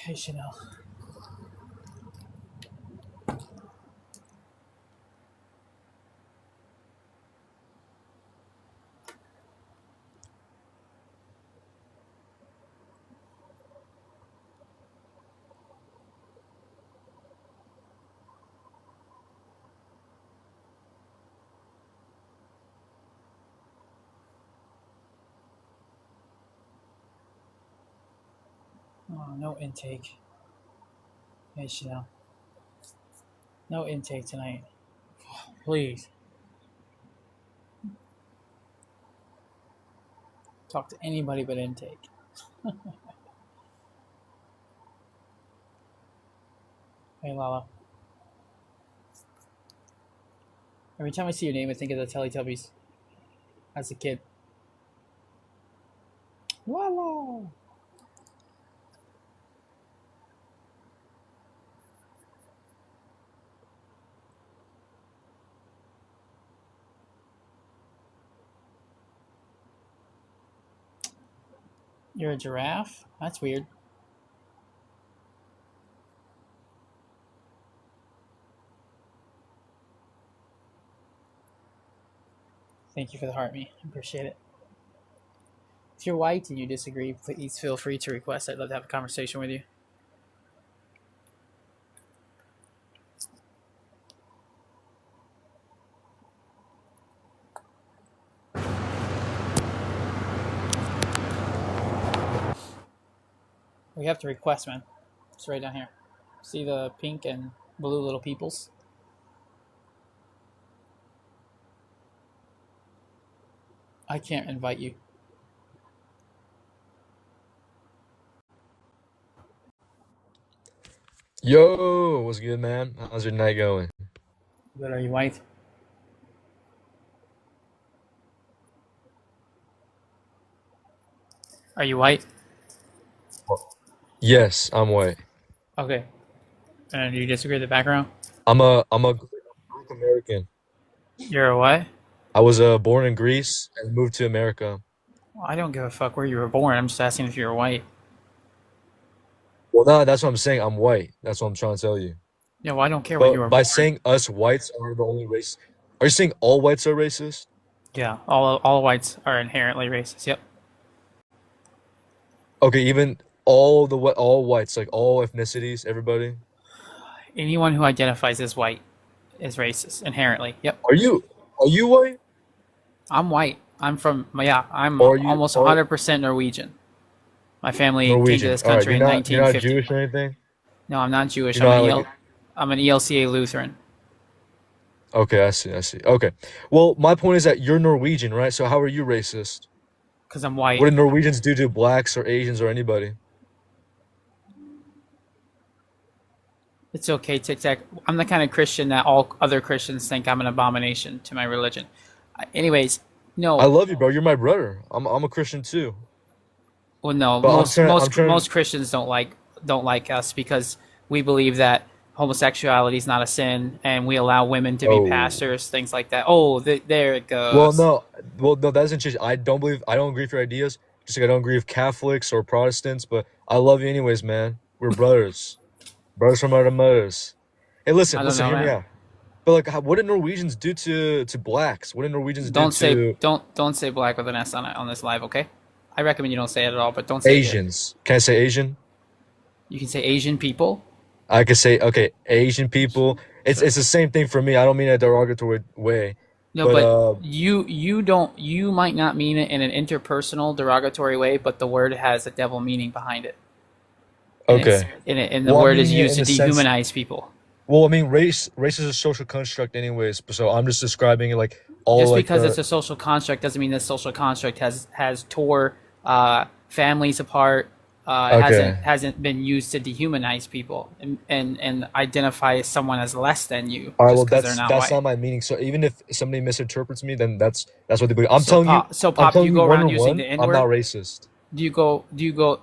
Hey, Chanel. Oh, no intake. Hey, Chanel. No intake tonight. Please. Talk to anybody but intake. Hey, Lala. Every time I see your name, I think of the Teletubbies. As a kid. Lala! You're a giraffe? That's weird. Thank you for the heart, me. I appreciate it. If you're white and you disagree, please feel free to request. I'd love to have a conversation with you. We have to request, man. It's right down here. See the pink and blue little peoples? I can't invite you. Yo, what's good, man? How's your night going? Good, are you white? Are you white? Yes, I'm white. Okay. And do you disagree with the background? I'm a Greek American. You're a what? I was born in Greece and moved to America. Well, I don't give a fuck where you were born. I'm just asking if you're white. Well, no, that's what I'm saying. I'm white. That's what I'm trying to tell you. Yeah, well, I don't care where you But were by born. saying us whites are the only race, are you saying all whites are racist? Yeah, all whites are inherently racist. Yep. Okay, even all whites, like all ethnicities, everybody. Anyone who identifies as white is racist inherently. Yep. Are you white? I'm white. I'm Or are you almost are 100% Norwegian. My family came to Norwegian? this All right, country in you're not 1950. Jewish or anything? No, I'm not Jewish. You're not like I'm an ELCA Lutheran okay, I see. Okay. Well, my point is that you're Norwegian, right? So how are you racist? because I'm What white. did Norwegians do to blacks or Asians or anybody? It's okay, Tic Tac. I'm the kind of Christian that all other Christians think I'm an abomination to my religion. Anyways, I no, love you, bro. You're my brother. I'm a Christian too. well, no. But I'm trying Most Christians don't like us because we believe that homosexuality is not a sin, and we allow women to be oh. pastors, things like that. Oh, there it Well, goes. no. Well, no, that doesn't change. I don't agree with your ideas. Just like I don't agree with Catholics or Protestants, but I love you anyways, man. We're brothers. Brothers from our mothers. Hey, I don't listen, know, hear me man. out. But like, what did Norwegians do to blacks? What did Norwegians do to Don't say black with an S on this live, okay? I recommend you don't say it at all, but don't say it here. Asians? Can I say Asian? You can say Asian people. I could say, okay, Asian people. Sure. It's the same thing for me. I don't mean it a derogatory way, No, but but you might not mean it in an interpersonal derogatory way, but the word has a devil meaning behind it, and it's okay. and the Well, I'm word is meaning it used in to the sense. dehumanize people. Well, I mean, race is a social construct, anyways. So I'm just describing it like all Just like because the. it's a social construct doesn't mean this social construct has tore families apart, Okay. hasn't been used to dehumanize people and identify someone as less than you All right. just Well, because they're not that's white. not my meaning. So even if somebody misinterprets me, then that's what they believe. I'm telling you. So I'm pop, do telling you you go one around on using the one. N I'm not word? racist. Do you go?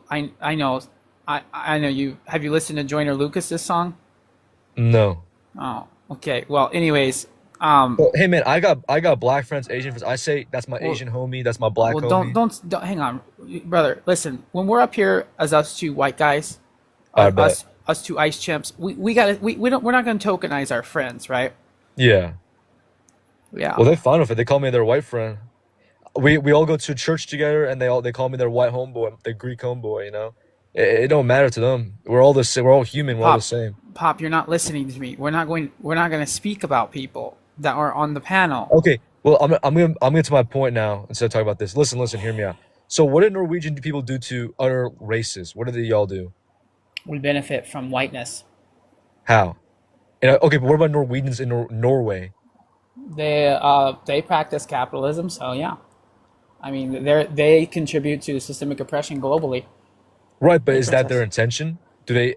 I know, I know you. Have you listened to Joyner Lucas's song? No. Oh, okay. Well, anyways, um, But hey, man, I got black friends, Asian friends. I say that's my well, Asian homie. That's my black well, homie. don't hang on, brother. Listen, when we're up here as us two white guys, I bet. us two ice chimps, we got we don't we're not going to tokenize our friends, right? Yeah. Yeah. Well, they're fine with it. They call me their white friend. We all go to church together, and they call me their white homeboy, the Greek homeboy. It don't matter to them. We're all the same. We're all human. We're all the Pop, same. Pop, you're not listening to me. We're not going to speak about people that are on the panel. Okay. Well, I'm gonna to my point now instead of talking about this. Listen. Hear me out. So, what did Norwegian people do to other races? What did y'all do? We benefit from whiteness. How? Okay, but what about Norwegians in Norway? They practice capitalism, so yeah. I mean, they contribute to systemic oppression globally. Right, but They is that their protest. intention? Do they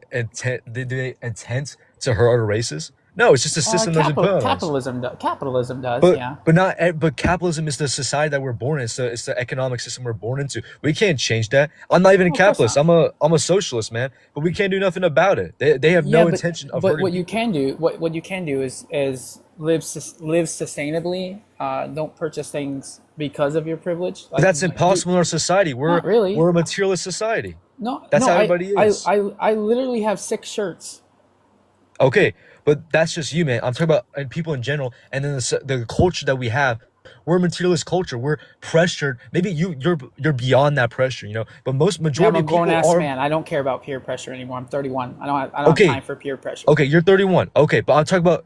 intend to hurt other races? No, it's just a system that's been put on us. Capitalism does, But yeah. but not but capitalism is the society that we're born in. It's the economic system we're born into. We can't change that. I'm not even a No, of course capitalist. not. I'm a socialist, man. But we can't do nothing about it. They have Yeah, no intention of but hurting what you people. can do, what you can do is live sustainably. Don't purchase things because of your privilege. But that's impossible in our society. Not We're really. a materialist society. No, That's no. how everybody is. I literally have 6 shirts. Okay, but that's just you, man. I'm talking about people in general, and then the culture that we have. We're a materialist culture. We're pressured. Maybe you're beyond that pressure. But most Yeah, I'm majority a of grown people ass are. man. I don't care about peer pressure anymore. I'm 31. I don't have Okay, time for peer pressure. okay, you're 31. Okay, but I'm talking about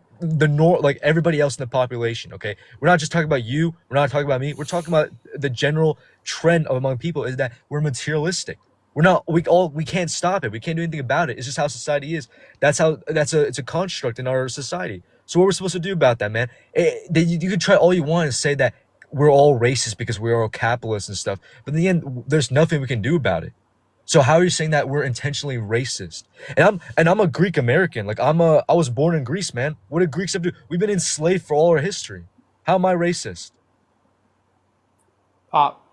like everybody else in the population. Okay, we're not just talking about you. We're not talking about me. We're talking about the general trend among people is that we're materialistic. We're not. We can't stop it. We can't do anything about it. It's just how society is. It's a construct in our society. So what we're supposed to do about that, man? You can try all you want and say that we're all racist because we're all capitalists and stuff. But in the end, there's nothing we can do about it. So how are you saying that we're intentionally racist? And I'm a Greek American. Like I was born in Greece, man. What did Greeks have to do? We've been enslaved for all our history. How am I racist? Pop,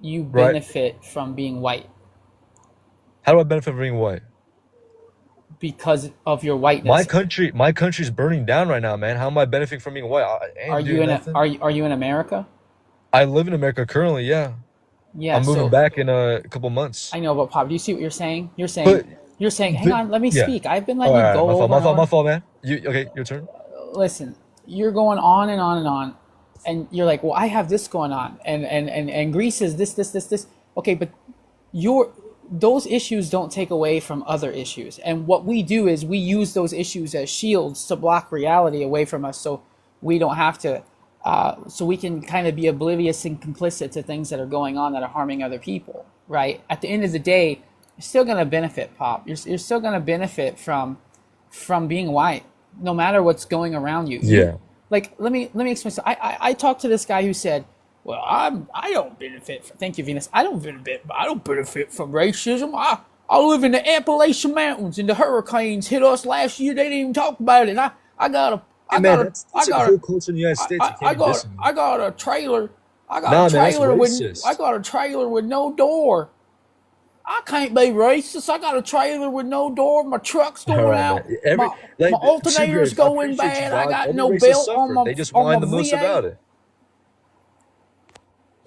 you Right? benefit from being white How do I benefit from being white? because of your My whiteness. country, my country's burning down right now, man. How am I benefiting from being white? I Are ain't you doing in nothing. are you in America? I live in America currently, yeah. Yeah. I'm moving So back in a couple months. I know, but Pop, do you see what you're saying? But, You're saying, hang but on, let me yeah. speak. I've been All letting you right, all right. go My fault, over my and fault, my over. fault, man. Okay? Your turn. Listen, you're going on and on and on, and you're like, well, I have this going on, and Greece is this. Okay, but your those issues don't take away from other issues, and what we do is we use those issues as shields to block reality away from us, so we don't have to. So we can kind of be oblivious and complicit to things that are going on that are harming other people, right? At the end of the day, you're still going to benefit, Pop. You're still going to benefit from being white, no matter what's going around you. Yeah. Like let me explain. So I talked to this guy who said, "Well, I don't benefit. Thank you, Venus. I don't benefit from racism. I live in the Appalachian Mountains, and the hurricanes hit us last year. They didn't even talk about it. And I got a Hey, I man, got a that's I a got whole a culture in the United States. You can't be dissing me. I got a trailer. Nah, man, that's I racist. got a trailer with no door. I can't be racist. I got a trailer with no door. My truck's All going right, man. out. My alternator's I going appreciate you, bad. I dog. got Every no race has belt suffered. They just on whine my the most V8. about it.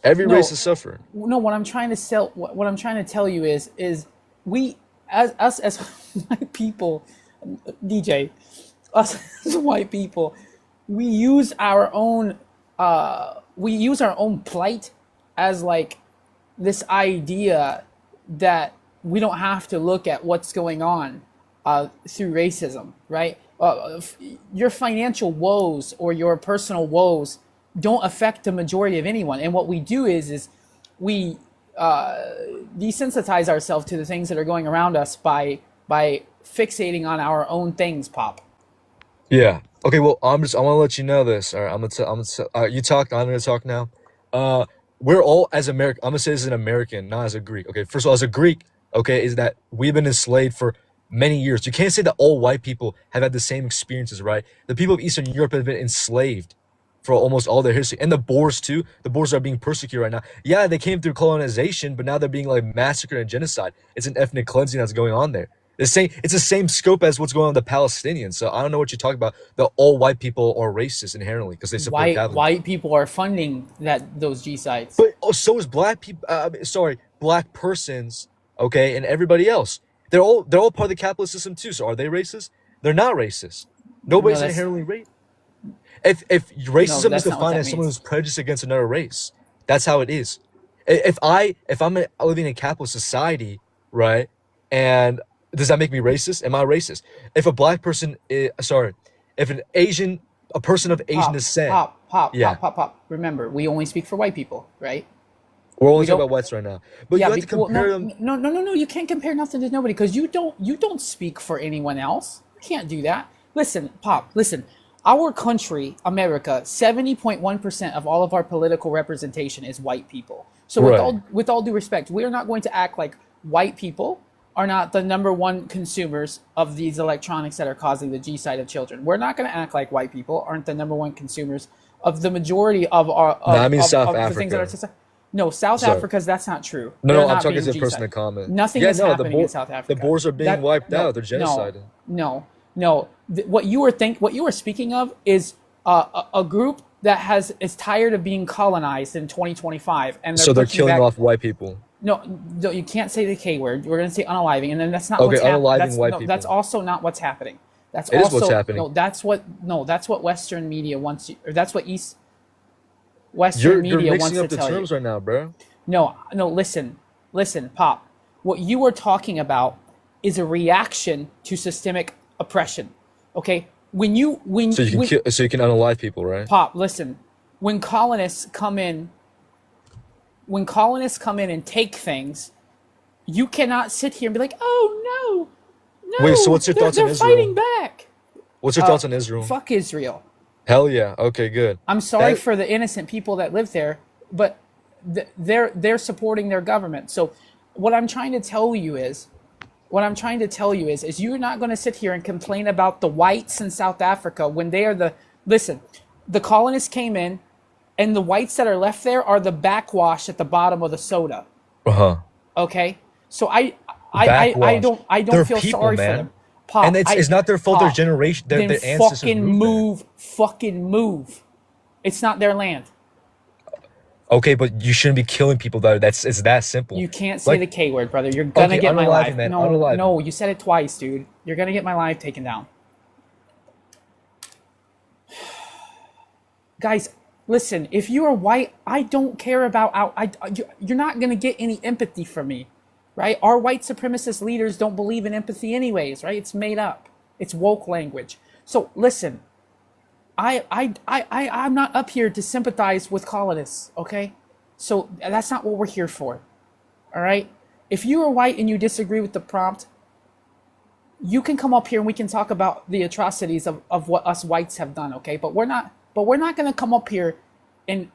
Every race No, has suffered. no. What I'm trying to tell you is we as us as white people, DJ, us as white people, we use our own plight as like this idea that we don't have to look at what's going on through racism, right? Your financial woes or your personal woes don't affect the majority of anyone. And what we do is we desensitize ourselves to the things that are going around us by fixating on our own things. Pop. Yeah. Okay. Well, I want to let you know this. All right. You talk. I'm gonna talk now. Uh, we're all as American. I'm gonna say this as an American, not as a Greek. Okay. First of all, as a Greek, okay, is that we've been enslaved for many years. You can't say that all white people have had the same experiences, right? The people of Eastern Europe have been enslaved for almost all their history. And the Boers too. The Boers are being persecuted right now. Yeah, they came through colonization, but now they're being like massacred and genocide. It's an ethnic cleansing that's going on there. It's the same scope as what's going on with the Palestinians. So I don't know what you're talking about. The all white people are racist inherently because they support Catholics. White people are funding those G sites. But so is black people. Sorry, black persons. Okay, and everybody else. They're all part of the capitalist system too. So are they racist? They're not racist. Nobody's inherently racist. If racism is that's not what defined that as someone means. who's prejudiced against another race, that's how it is. If I'm living in a capitalist society, right, and does that make me racist? Am I racist? If a black person if a person of Asian descent, yeah, Pop. Remember, we only speak for white people, right? we're only We talking don't. about whites right now. But Yeah, you have to compare them. no. You can't compare nothing to nobody because you don't speak for anyone else. You can't do that. Listen, Pop. Listen, our country, America, 70.1% of all of our political representation is white people. So Right. with all due respect, we are not going to act like white people are not the number one consumers of these electronics that are causing the G side of children. We're not going to act like white people aren't the number one consumers of the majority of our No, I mean of South the things that are Africa. no, South Sorry. Africa's that's not true. No, They're no, I'm not talking being as a person G-sided. in common. Nothing Yeah, is no, happening in South Africa. the Boers are being wiped out. They're genocided. What you were speaking of is a group that is tired of being colonized in 2025, and So they're pushing killing back. off white people. No, you can't say the K word. We're going to say unaliving, and then that's not Okay, what's happening. unaliving white people. That's also not what's happening. That's It is also what's happening. that's what Western media wants you, or that's what Western You're media wants mixing to up the tell you. terms right now, bro. No, listen, Pop. What you are talking about is a reaction to systemic oppression. Okay, So you can so you can unalive people, right? Pop, listen. When colonists come in and take things, you cannot sit here and be like, "Oh no, Wait, so what's your thoughts on they're Israel? fighting back." What's your thoughts on Israel? Fuck Israel. Hell yeah. Okay, good. I'm sorry That- for the innocent people that live there, but they're supporting their government. So what I'm trying to tell you is you're not going to sit here and complain about the whites in South Africa when they are the colonists came in, and the whites that are left there are the backwash at the bottom of the soda. Uh-huh. Okay, so I Backwash. don't They're feel people, sorry for man. them. Pop, And it's not their fault. Their Pop, generation, their then ancestors fucking moved fucking move. It's not their land. there. Okay, but you shouldn't be killing people. It's that simple. You can't say Like- the K word, brother. You're gonna Okay, get my unalive life. him, man. No, Unalive no, him. you said it twice, dude. You're gonna get my life taken down. Guys, listen. If you are white, I don't care about. You're not gonna get any empathy from me, right? Our white supremacist leaders don't believe in empathy, anyways, right? It's made up. It's woke language. So listen. I'm not up here to sympathize with colonists, okay? So that's not what we're here for, all right? If you are white and you disagree with the prompt, you can come up here and we can talk about the atrocities of what us whites have done, okay? But we're not going to come up here and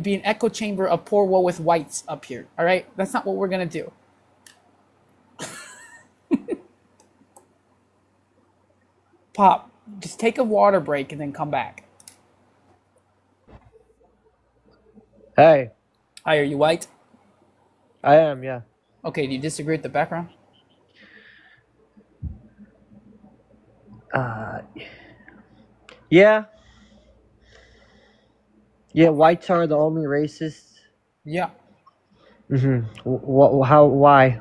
be an echo chamber of poor woe with whites up here, all right? That's not what we're going to do. Pop, just take a water break and then come back. Hey, Hi, are you white? I am, yeah. Okay, do you disagree with the background? Uh, yeah. Yeah, whites are the only racists. Yeah, Why?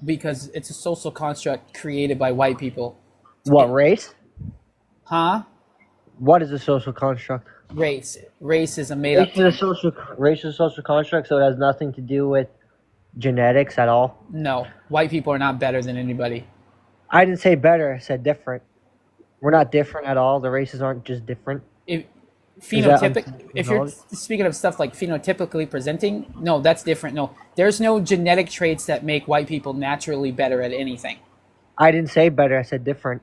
because it's a social construct created by white people. What, race? Huh? What is a social construct? Race. Race is a made up. Race is a social construct, so it has nothing to do with genetics at all. No, white people are not better than anybody. I didn't say better, I said different. We're not different at all. The races aren't just different. If that if you're speaking of stuff like phenotypically presenting, no, that's different. No, there's no genetic traits that make white people naturally better at anything. I didn't say better, I said different.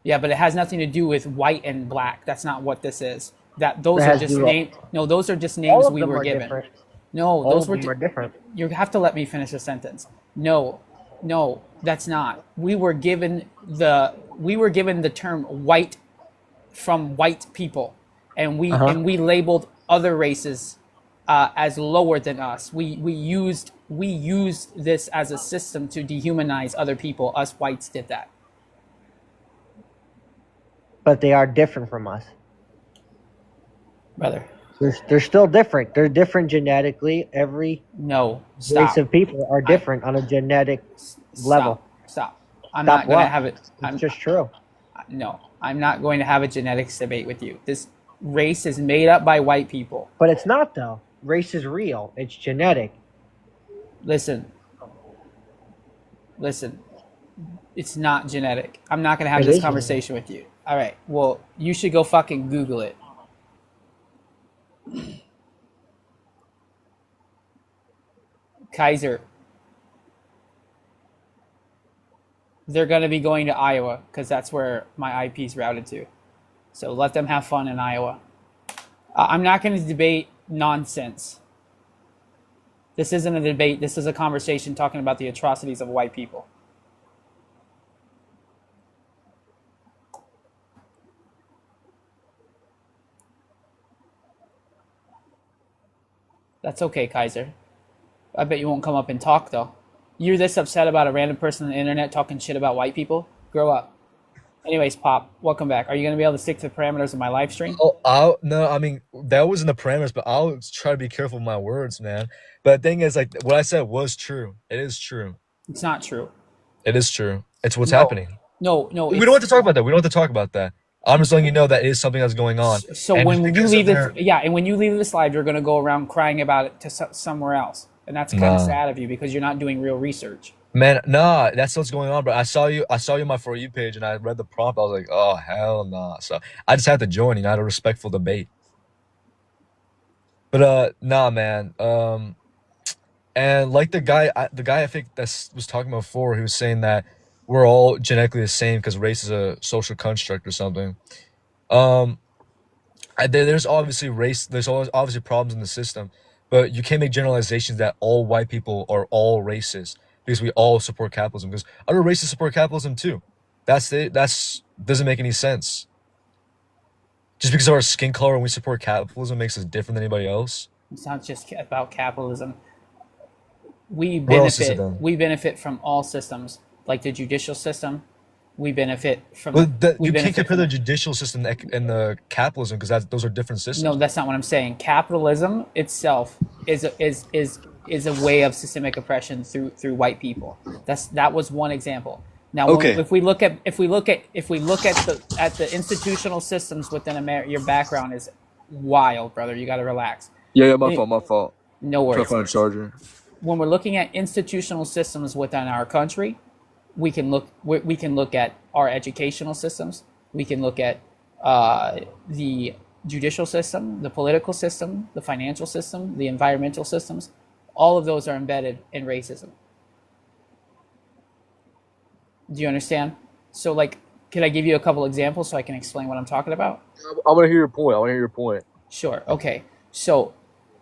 Yeah, but it has nothing to do with white and black. That's not what this is. Those It are has to just do with- names. No, those are just All names of we them were are given. different. No, All those of were. them are different. You have to let me finish a sentence. No, No, that's not. We were given the term white from white people, and Uh huh. we labeled other races as lower than us. We used this as a system to dehumanize other people. Us whites did that. But they are different from us. Brother. They're still different. They're different genetically. Every No, race stop. of people are I different on a genetic level. stop. I'm Stop not gonna what? have it. It's just true. No, I'm not going to have a genetics debate with you. This race is made up by white people. But it's not though. Race is real. It's genetic. Listen, listen. It's not genetic. I'm not gonna have It this is genetic. conversation with you. All right. Well, you should go fucking Google it. Kaiser, they're going to be going to Iowa because that's where my IP is routed to. So let them have fun in Iowa. I'm not going to debate nonsense. This isn't a debate. This is a conversation talking about the atrocities of white people. That's okay, Kaiser. I bet you won't come up and talk, though. You're this upset about a random person on the internet talking shit about white people? Grow up. Anyways, Pop, welcome back. Are you going to be able to stick to the parameters of my live stream? Oh, no, I mean that was in the parameters, but I'll try to be careful with my words, man. But the thing is, like, what I said was true. It is true. It's not true. It is true. It's what's No. happening. No, We don't have to talk about that. We don't have to talk about that. I'm just letting you know that it is something that's going on. So And when just you because leave of this, their- yeah, and when you leave this live, you're going to go around crying about it to somewhere else. And that's kind of Nah. sad of you because you're not doing real research. Man, nah, that's what's going on, bro. I saw you on my For You page and I read the prompt. I was like, oh hell nah. So I just had to join, had a respectful debate. But nah, man. And like the guy I think that was talking about before, he was saying that we're all genetically the same because race is a social construct or something. Um, there's obviously race. There's always obviously problems in the system, but you can't make generalizations that all white people are all racist because we all support capitalism. Because other races support capitalism too. That's doesn't make any sense. Just because of our skin color and we support capitalism makes us different than anybody else. It's not just about capitalism. We What else is it benefit. then? We benefit from all systems, like the judicial system. We benefit from. But We you can't benefit compare from. the judicial system and the capitalism because those are different No, systems. that's not what I'm saying. Capitalism itself is a way of systemic oppression through white people. That was one example. Now, Okay. if we look at the institutional systems within America, your background is wild, brother. You got to relax. Yeah, my fault. No worries. Find a charger. When we're looking at institutional systems within our country, we can look at our educational systems. We can look at the judicial system, the political system, the financial system, the environmental systems. All of those are embedded in racism. Do you understand? So, like, can I give you a couple examples so I can explain what I'm talking about? I want to hear your point. Sure. Okay. So,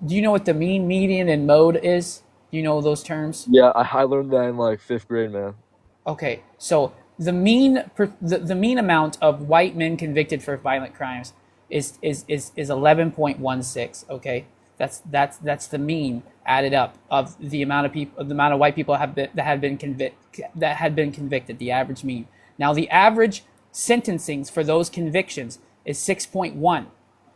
do you know what the mean, median, and mode is? Do you know those terms? Yeah, I learned that in like 5th grade, man. Okay, so the mean amount of white men convicted for violent crimes is 11.16. Okay, that's the mean added up of the amount of white people that had been convicted. The average mean. Now the average sentencings for those convictions is 6.1.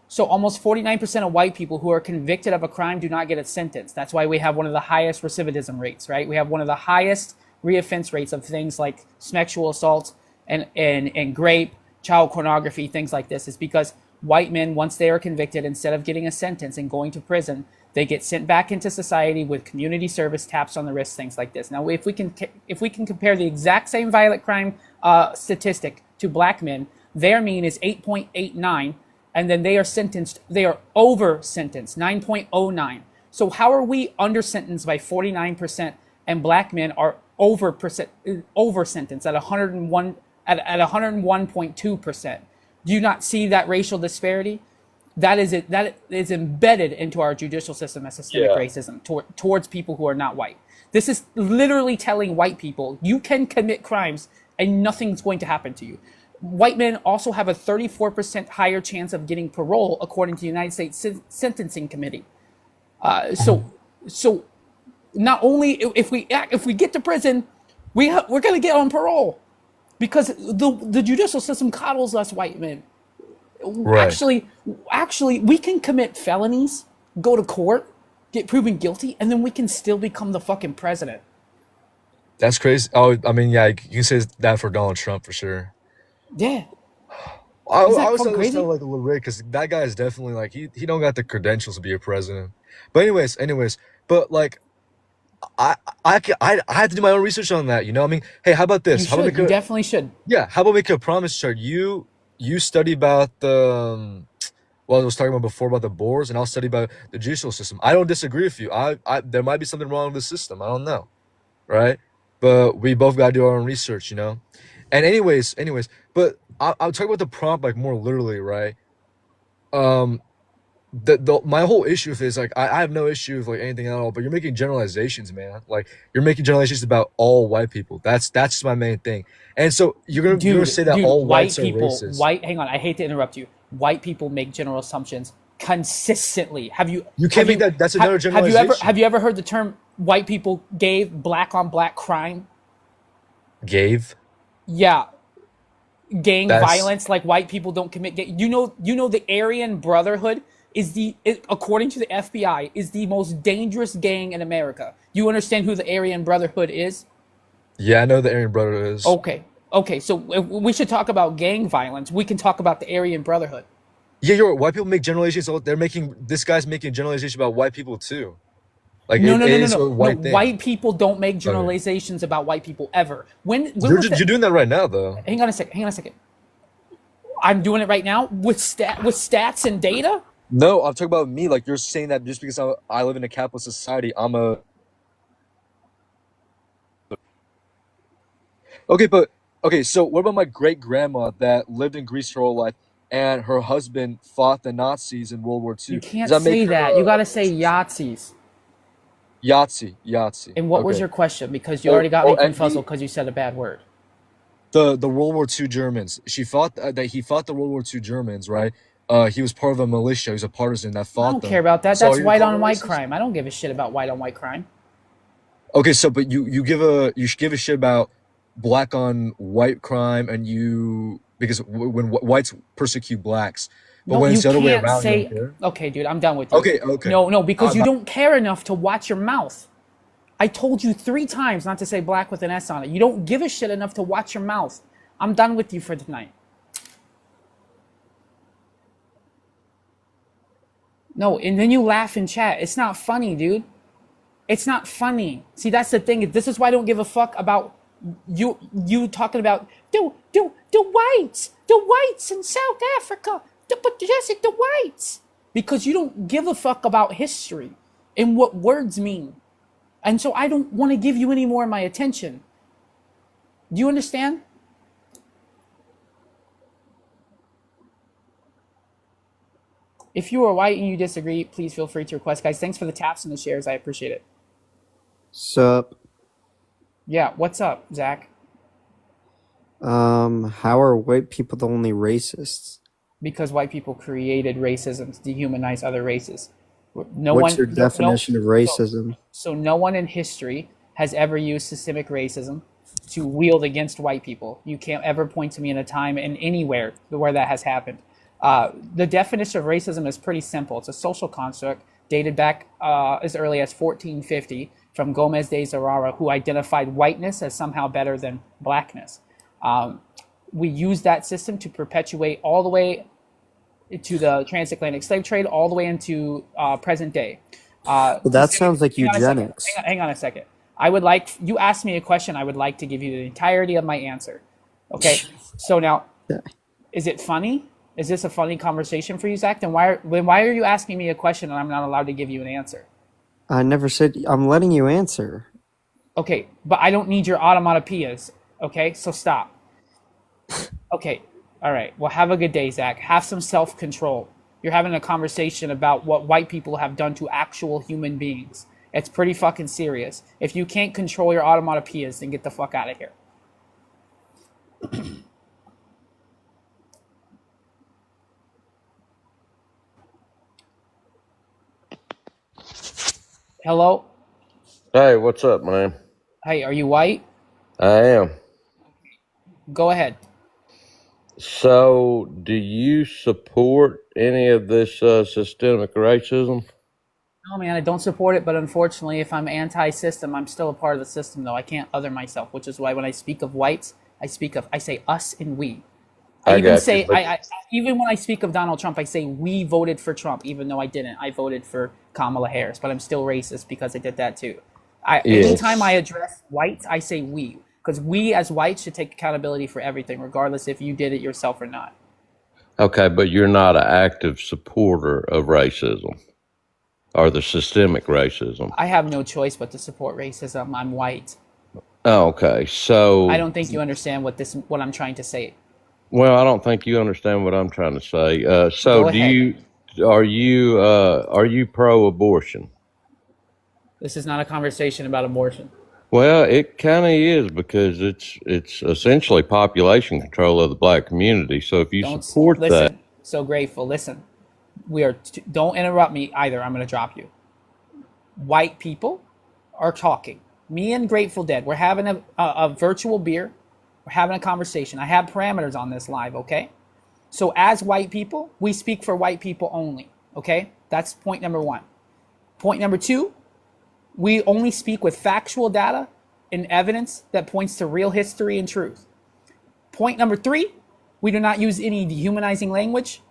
So almost 49% of white people who are convicted of a crime do not get a sentence. That's why we have one of the highest recidivism rates, right? We have one of the highest reoffense rates of things like sexual assault and rape, child pornography, things like this. Is because white men, once they are convicted, instead of getting a sentence and going to prison, they get sent back into society with community service, taps on the wrist, things like this. Now, if we can compare the exact same violent crime statistic to black men, their mean is 8.89. And then they are over sentenced, 9.09. So how are we under sentenced by 49% and black men are over sentenced at 101 at 101.2%? Do you not see that racial disparity? that is it. That is embedded into our judicial system as systemic Yeah. racism towards people who are not white. This is literally telling white people you can commit crimes and nothing's going to happen to you. White men also have a 34% higher chance of getting parole, according to the United States Sentencing Committee. So not only if we get to prison, we're going to get on parole because the judicial system coddles us white men. Right. Actually, we can commit felonies, go to court, get proven guilty, and then we can still become the fucking president. That's crazy. Oh, I mean, yeah, you can say that for Donald Trump for sure. Yeah. I Is that always fucking thought it was crazy? kind of like a little weird because that guy is definitely like he don't got the credentials to be a president. But anyways, but like I had to do my own research on that. You know, what I mean, hey, how about You this? How about should. make You a definitely should. yeah? How about make a promise chart? You study about the well, I was talking about before about the boards, and I'll study about the judicial system. I don't disagree with you. I there might be something wrong with the system. I don't know, right? But we both gotta do our own research, you know. And anyways, but I'll talk about the prompt like more literally, right? Um, the my whole issue with it is like I have no issue with like anything at all, but you're making generalizations, man. Like you're making generalizations about all white people. That's just my main thing. And so you're gonna say that all White whites are people, racist. hang on, I hate to interrupt you. White people make general assumptions consistently. You can't make that. That's another generalization. Have you ever heard the term white people gave black on black crime? Gave. Yeah, gang That's violence, like white people don't commit you know the Aryan Brotherhood is according to the FBI is the most dangerous gang in America. You understand who the Aryan Brotherhood is? yeah. I know the Aryan brother is. Okay, so if we should talk about gang violence. We can talk about the Aryan Brotherhood. Yeah, you're right. White people make generalizations. They're making this guy's making generalizations about white people too. Like No, it no, no, no, is no. a No, white thing. white people don't make Okay. generalizations about white people ever. When You're was you're doing that right now though. hang on a second. I'm doing it right now with stats and data. No, I'm talking about me. Like you're saying that just because I live in a capitalist society, I'm a okay. But okay, so what about my great grandma that lived in Greece her whole life, and her husband fought the Nazis in World War II? You Does can't that make say her that. You got to say Yahtzees. Yahtzee? And what was Okay. your question? Because you Oh, already got me oh, and confuzzled because you said a bad word. the World War II Germans. She fought that he fought the World War II Germans, right? He was part of a militia. He was a partisan that I fought don't them. care about that. So That's are you white calling on them white racist? crime. I don't give a shit about white on white crime. Okay, so but you should give a shit about black on white crime, and you because when whites persecute blacks, but No, when it's you the other way can't around, you say. don't care. Okay, dude, I'm done with you. Okay. No, because you I'm don't care enough to watch your mouth. I told you 3 times not to say black with an S on it. You don't give a shit enough to watch your mouth. I'm done with you for tonight. No, and then you laugh in chat. It's not funny, dude. It's not funny. See, that's the thing. This is why I don't give a fuck about you talking about the whites in South Africa, the whites, because you don't give a fuck about history and what words mean, and so I don't want to give you any more of my attention. Do you understand? If you are white and you disagree, please feel free to request, guys. Thanks for the taps and the shares. I appreciate it. Sup? Yeah, what's up, Zach? How are white people the only racists? Because white people created racism to dehumanize other races. No What's one, your no, definition of racism? so no one in history has ever used systemic racism to wield against white people. You can't ever point to me in a time and anywhere where that has happened. The definition of racism is pretty simple. It's a social construct dated back as early as 1450 from Gomez de Zerara, who identified whiteness as somehow better than blackness. We use that system to perpetuate all the way to the transatlantic slave trade, all the way into present day. Well, that sounds like Hang on a second. eugenics. Hang on a second. You asked me a question. I would like to give you the entirety of my answer. Okay. So now, is it funny? Is this a funny conversation for you, Zach? Then why are you asking me a question and I'm not allowed to give you an answer? I never said I'm letting you answer. Okay, but I don't need your automatopoeias. Okay, so stop. Okay, all right. Well, have a good day, Zach. Have some self-control. You're having a conversation about what white people have done to actual human beings. It's pretty fucking serious. If you can't control your automatopoeias, then get the fuck out of here. Hello? Hey, what's up, man? Hey, are you white? I am. Go ahead. So, do you support any of this systemic racism? No, man, I don't support it, but unfortunately, if I'm anti-system, I'm still a part of the system, though. I can't other myself, which is why when I speak of whites, I say us and we. I I even got say you, but even when I speak of Donald Trump, I say we voted for Trump, even though I didn't. I voted for Kamala Harris, but I'm still racist because I did that too. Anytime I yes. address whites, I say we, because we as whites should take accountability for everything, regardless if you did it yourself or not. Okay, but you're not an active supporter of racism or the systemic racism. I have no choice but to support racism. I'm white. Oh, okay, I so, don't think you understand what I'm trying to say. well, I don't think you understand what I'm trying to say. So, Go ahead. are you pro-abortion? This is not a conversation about abortion. Well, it kind of is because it's essentially population control of the black community. So, if you Don't support that, listen. So grateful. Listen. Don't interrupt me either. I'm going to drop you. White people are talking. Me and Grateful Dead. We're having a virtual beer. We're having a conversation. I have parameters on this live, okay? So as white people, we speak for white people only, okay? That's point number one. Point number two, we only speak with factual data and evidence that points to real history and truth. Point number three, we do not use any dehumanizing language.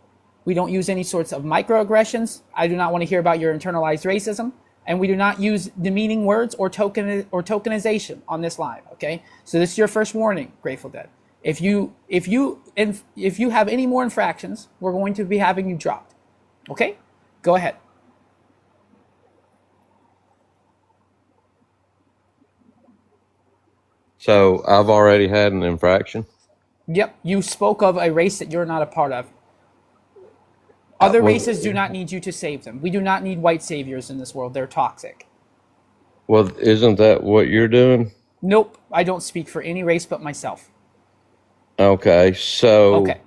We don't use any sorts of microaggressions. I do not want to hear about your internalized racism. And we do not use demeaning words or tokenization on this live, okay? So this is your first warning, Grateful Dead. If you have any more infractions, we're going to be having you dropped. Okay? Go ahead. so I've already had an infraction. Yep, you spoke of a race that you're not a part of. Other Well, races do not need you to save them. We do not need white saviors in this world. They're toxic. well, isn't that what you're doing? Nope, I don't speak for any race but myself. Okay, Okay.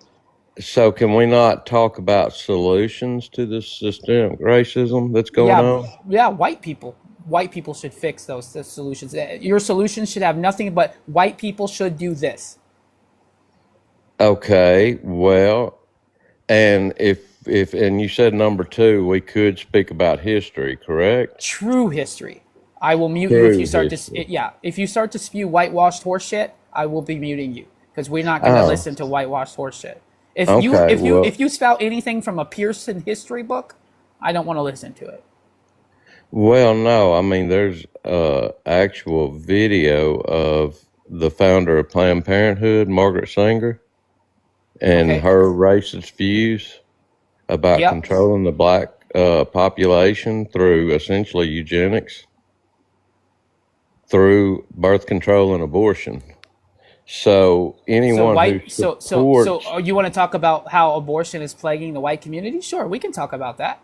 so can we not talk about solutions to this systemic racism that's going on? Yeah, white people. White people should fix those solutions. Your solutions should have nothing but white people should do this. Okay, well, and if and you said number two, we could speak about history, correct? True history. I will mute you if you True start history. if you start to spew whitewashed horse shit, I will be muting you because we're not going to Oh, listen to whitewashed horse shit. okay. Well, If you spout anything from a Pearson history book, I don't want to listen to it. well, no. I mean, there's actual video of the founder of Planned Parenthood, Margaret Sanger, and Okay. her racist views about Yep. controlling the black population through essentially eugenics, through birth control and abortion. So So anyone who supports, you want to talk about how abortion is plaguing the white community? Sure, we can talk about that.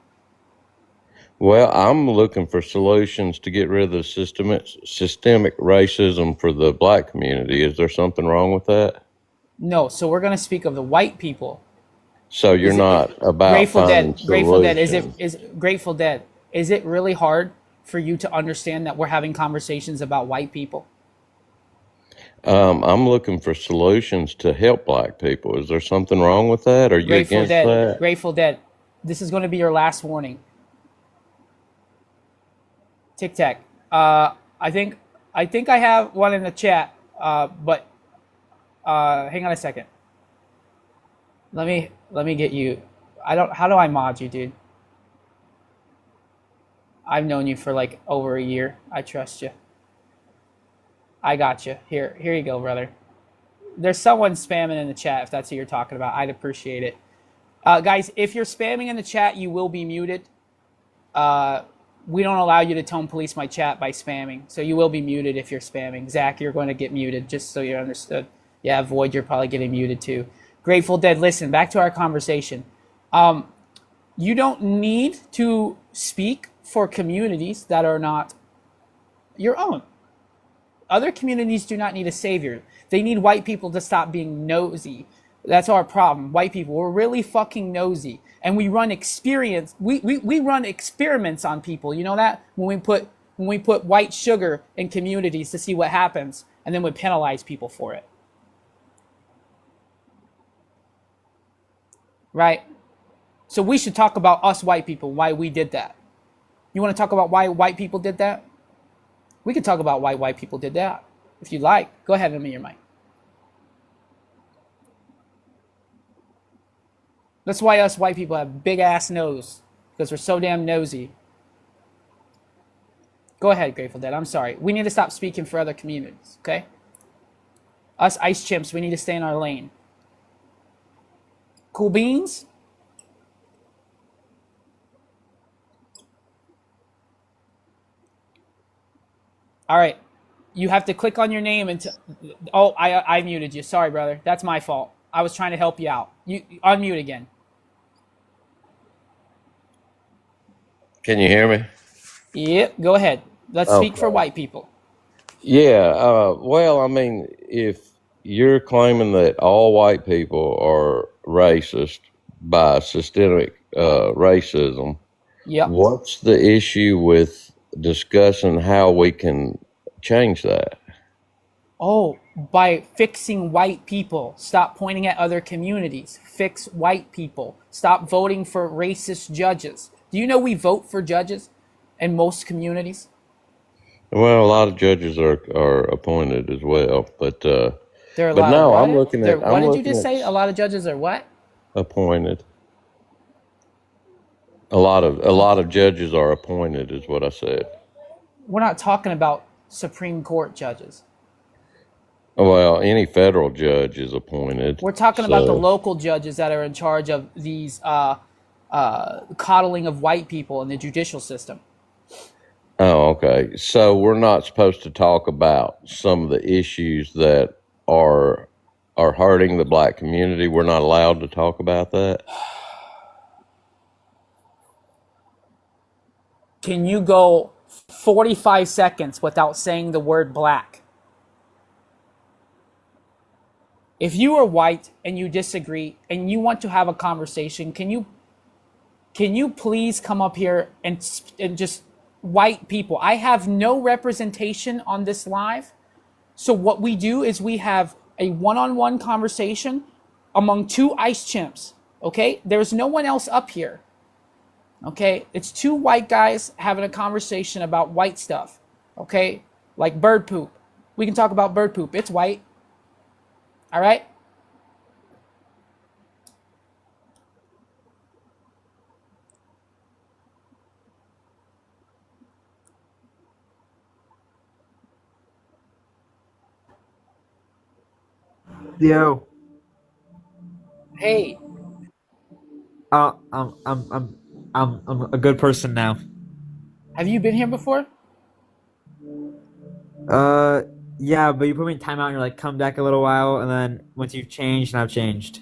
well, I'm looking for solutions to get rid of the systemic racism for the black community. Is there something wrong with that? No, so we're going to speak of the white people. So you're Is not it about Grateful finding Dead? Grateful Dead. solutions. Is Grateful Dead? Is it really hard for you to understand that we're having conversations about white people? I'm looking for solutions to help black people. Is there something wrong with that? Are you Grateful against Dead. that? Grateful Dead. This is going to be your last warning. Tic Tac. I think I have one in the chat. But hang on a second. Let me get you. I don't. How do I mod you, dude? I've known you for like over a year. I trust you. I got you. Here you go, brother. There's someone spamming in the chat. If that's who you're talking about, I'd appreciate it. Guys, if you're spamming in the chat, you will be muted. We don't allow you to tone police my chat by spamming, so you will be muted if you're spamming. Zach, you're going to get muted, just so you're understood. Yeah, Void, you're probably getting muted too. Grateful Dead, listen, back to our conversation. You don't need to speak for communities that are not your own. Other communities do not need a savior. They need white people to stop being nosy. That's our problem. White people, we're really fucking nosy. And we run we run experiments on people. You know that? When we put white sugar in communities to see what happens, and then we penalize people for it. Right? So we should talk about us white people, why we did that. You want to talk about why white people did that? We could talk about why white people did that. If you like, go ahead and unmute your mic. That's why us white people have big ass nose, because we're so damn nosy. Go ahead, Grateful Dead. I'm sorry. We need to stop speaking for other communities, okay? Us ice chimps, we need to stay in our lane. Cool beans? All right. You have to click on your name and oh, I muted you. Sorry, brother. That's my fault. I was trying to help you out. You unmute again. Can you hear me? Yep, go ahead. Let's speak for Okay. white people. Yeah. Well, I mean, if you're claiming that all white people are racist by systemic racism, Yep. what's the issue with discussing how we can change that? Oh, by fixing white people. Stop pointing at other communities. Fix white people. Stop voting for racist judges. Do you know we vote for judges in most communities? Well, a lot of judges are appointed as well, but There are a but lot of no, what? What I'm did you looking just at say? A lot of judges are what? appointed. A lot of judges are appointed, is what I said. We're not talking about Supreme Court judges. Well, any federal judge is appointed. We're talking about the So, local judges that are in charge of these coddling of white people in the judicial system. oh, okay. So we're not supposed to talk about some of the issues that are are hurting the black community. We're not allowed to talk about that. Can you go 45 seconds without saying the word black? If you are white and you disagree and you want to have a conversation, can you please come up here and just white people? I have no representation on this live. So what we do is we have a one-on-one conversation among two ice chimps. Okay? There's no one else up here. Okay? It's two white guys having a conversation about white stuff. Okay? Like bird poop. We can talk about bird poop. It's white. All right? Yo, Hey, uh, I'm, I'm, I'm, I'm a good person now. have you been here before? Uh, yeah, but you put me in timeout and you're like, come back a little while, and then once you've changed, and I've changed.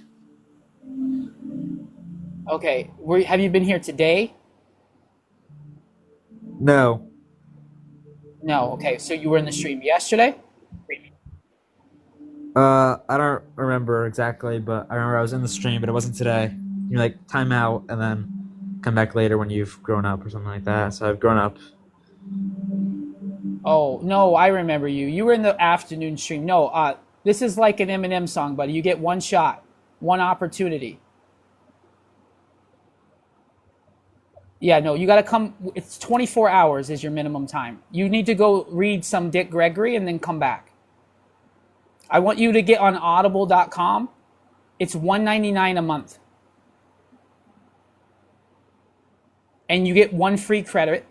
Okay. Have you been here today? No, No. Okay. So you were in the stream yesterday? I don't remember exactly, but I remember I was in the stream, but it wasn't today. You're like, time out, and then come back later when you've grown up or something like that. So I've grown up. Oh, no, I remember you. You were in the afternoon stream. No, this is like an Eminem song, buddy. You get one shot, one opportunity. Yeah, no, you got to come. It's 24 hours is your minimum time. You need to go read some Dick Gregory and then come back. I want you to get on audible.com. It's $1.99 a month. And you get one free credit,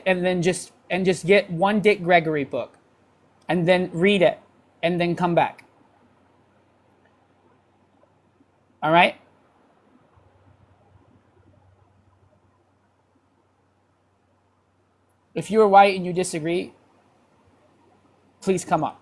and then just get one Dick Gregory book and then read it and then come back. All right? If you're white and you disagree, please come up.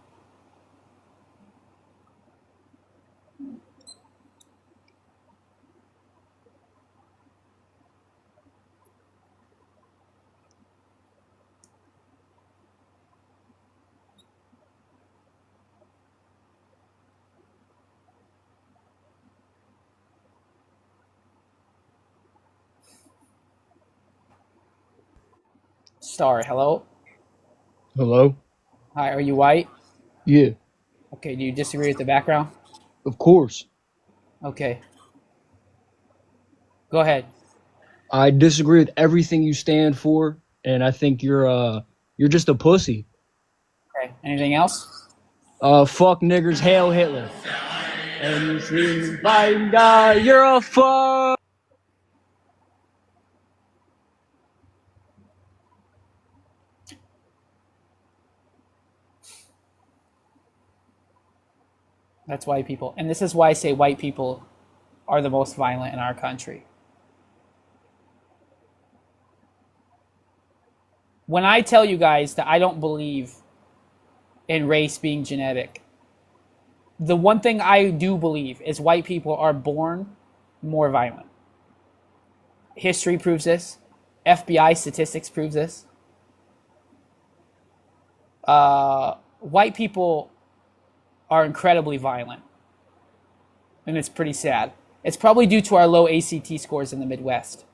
Star. Hello. Hello? Hi. Are you white? Yeah, Okay. Do you disagree with the background? of course. Okay. Go ahead. I disagree with everything you stand for, and I think you're just a pussy. Okay. Anything else? Fuck niggers, hail Hitler. And you see, fighting guy, you're a fuck. That's white people, and this is why I say white people are the most violent in our country. When I tell you guys that I don't believe in race being genetic, the one thing I do believe is white people are born more violent. History proves this. FBI statistics proves this. White people are incredibly violent, and it's pretty sad. It's probably due to our low ACT scores in the Midwest.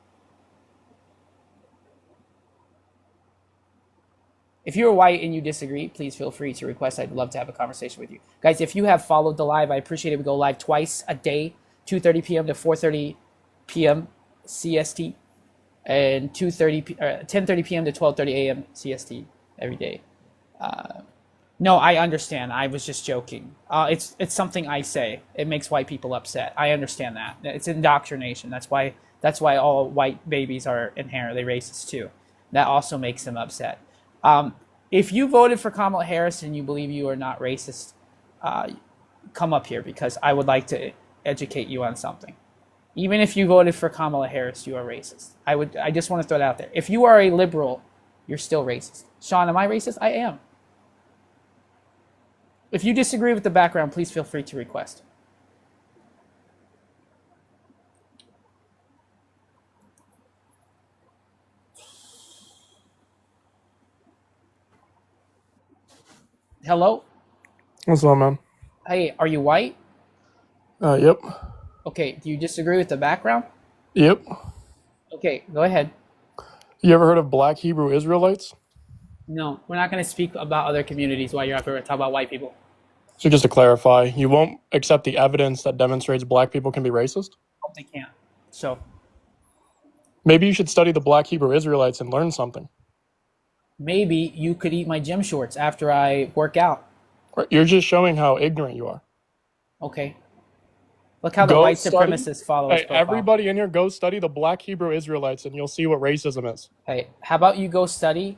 If you're white and you disagree, please feel free to request. I'd love to have a conversation with you. Guys, if you have followed the live, I appreciate it. We go live twice a day, 2:30 p.m. to 4:30 p.m. CST, and 10:30 p.m. to 12:30 a.m. CST every day. No, I understand. I was just joking. It's something I say. It makes white people upset. I understand that. It's indoctrination. That's why all white babies are inherently racist too. That also makes them upset. If you voted for Kamala Harris and you believe you are not racist, come up here because I would like to educate you on something. Even if you voted for Kamala Harris, you are racist. I just want to throw it out there. If you are a liberal, you're still racist. Sean, am I racist? I am. If you disagree with the background, please feel free to request. Hello? What's up, man? Hey, are you white? Yep. Okay, do you disagree with the background? Yep. Okay, go ahead. You ever heard of Black Hebrew Israelites? No, we're not going to speak about other communities while you're up here. We're talking about white people. So just to clarify, you won't accept the evidence that demonstrates black people can be racist? Hope they can't. So Maybe you should study the Black Hebrew Israelites and learn something. maybe you could eat my gym shorts after I work out. Right, you're just showing how ignorant you are. Okay. Look how the Go white study- supremacists follow his Hey, profile. everybody in here, go study the Black Hebrew Israelites and you'll see what racism is. Hey, how about you go study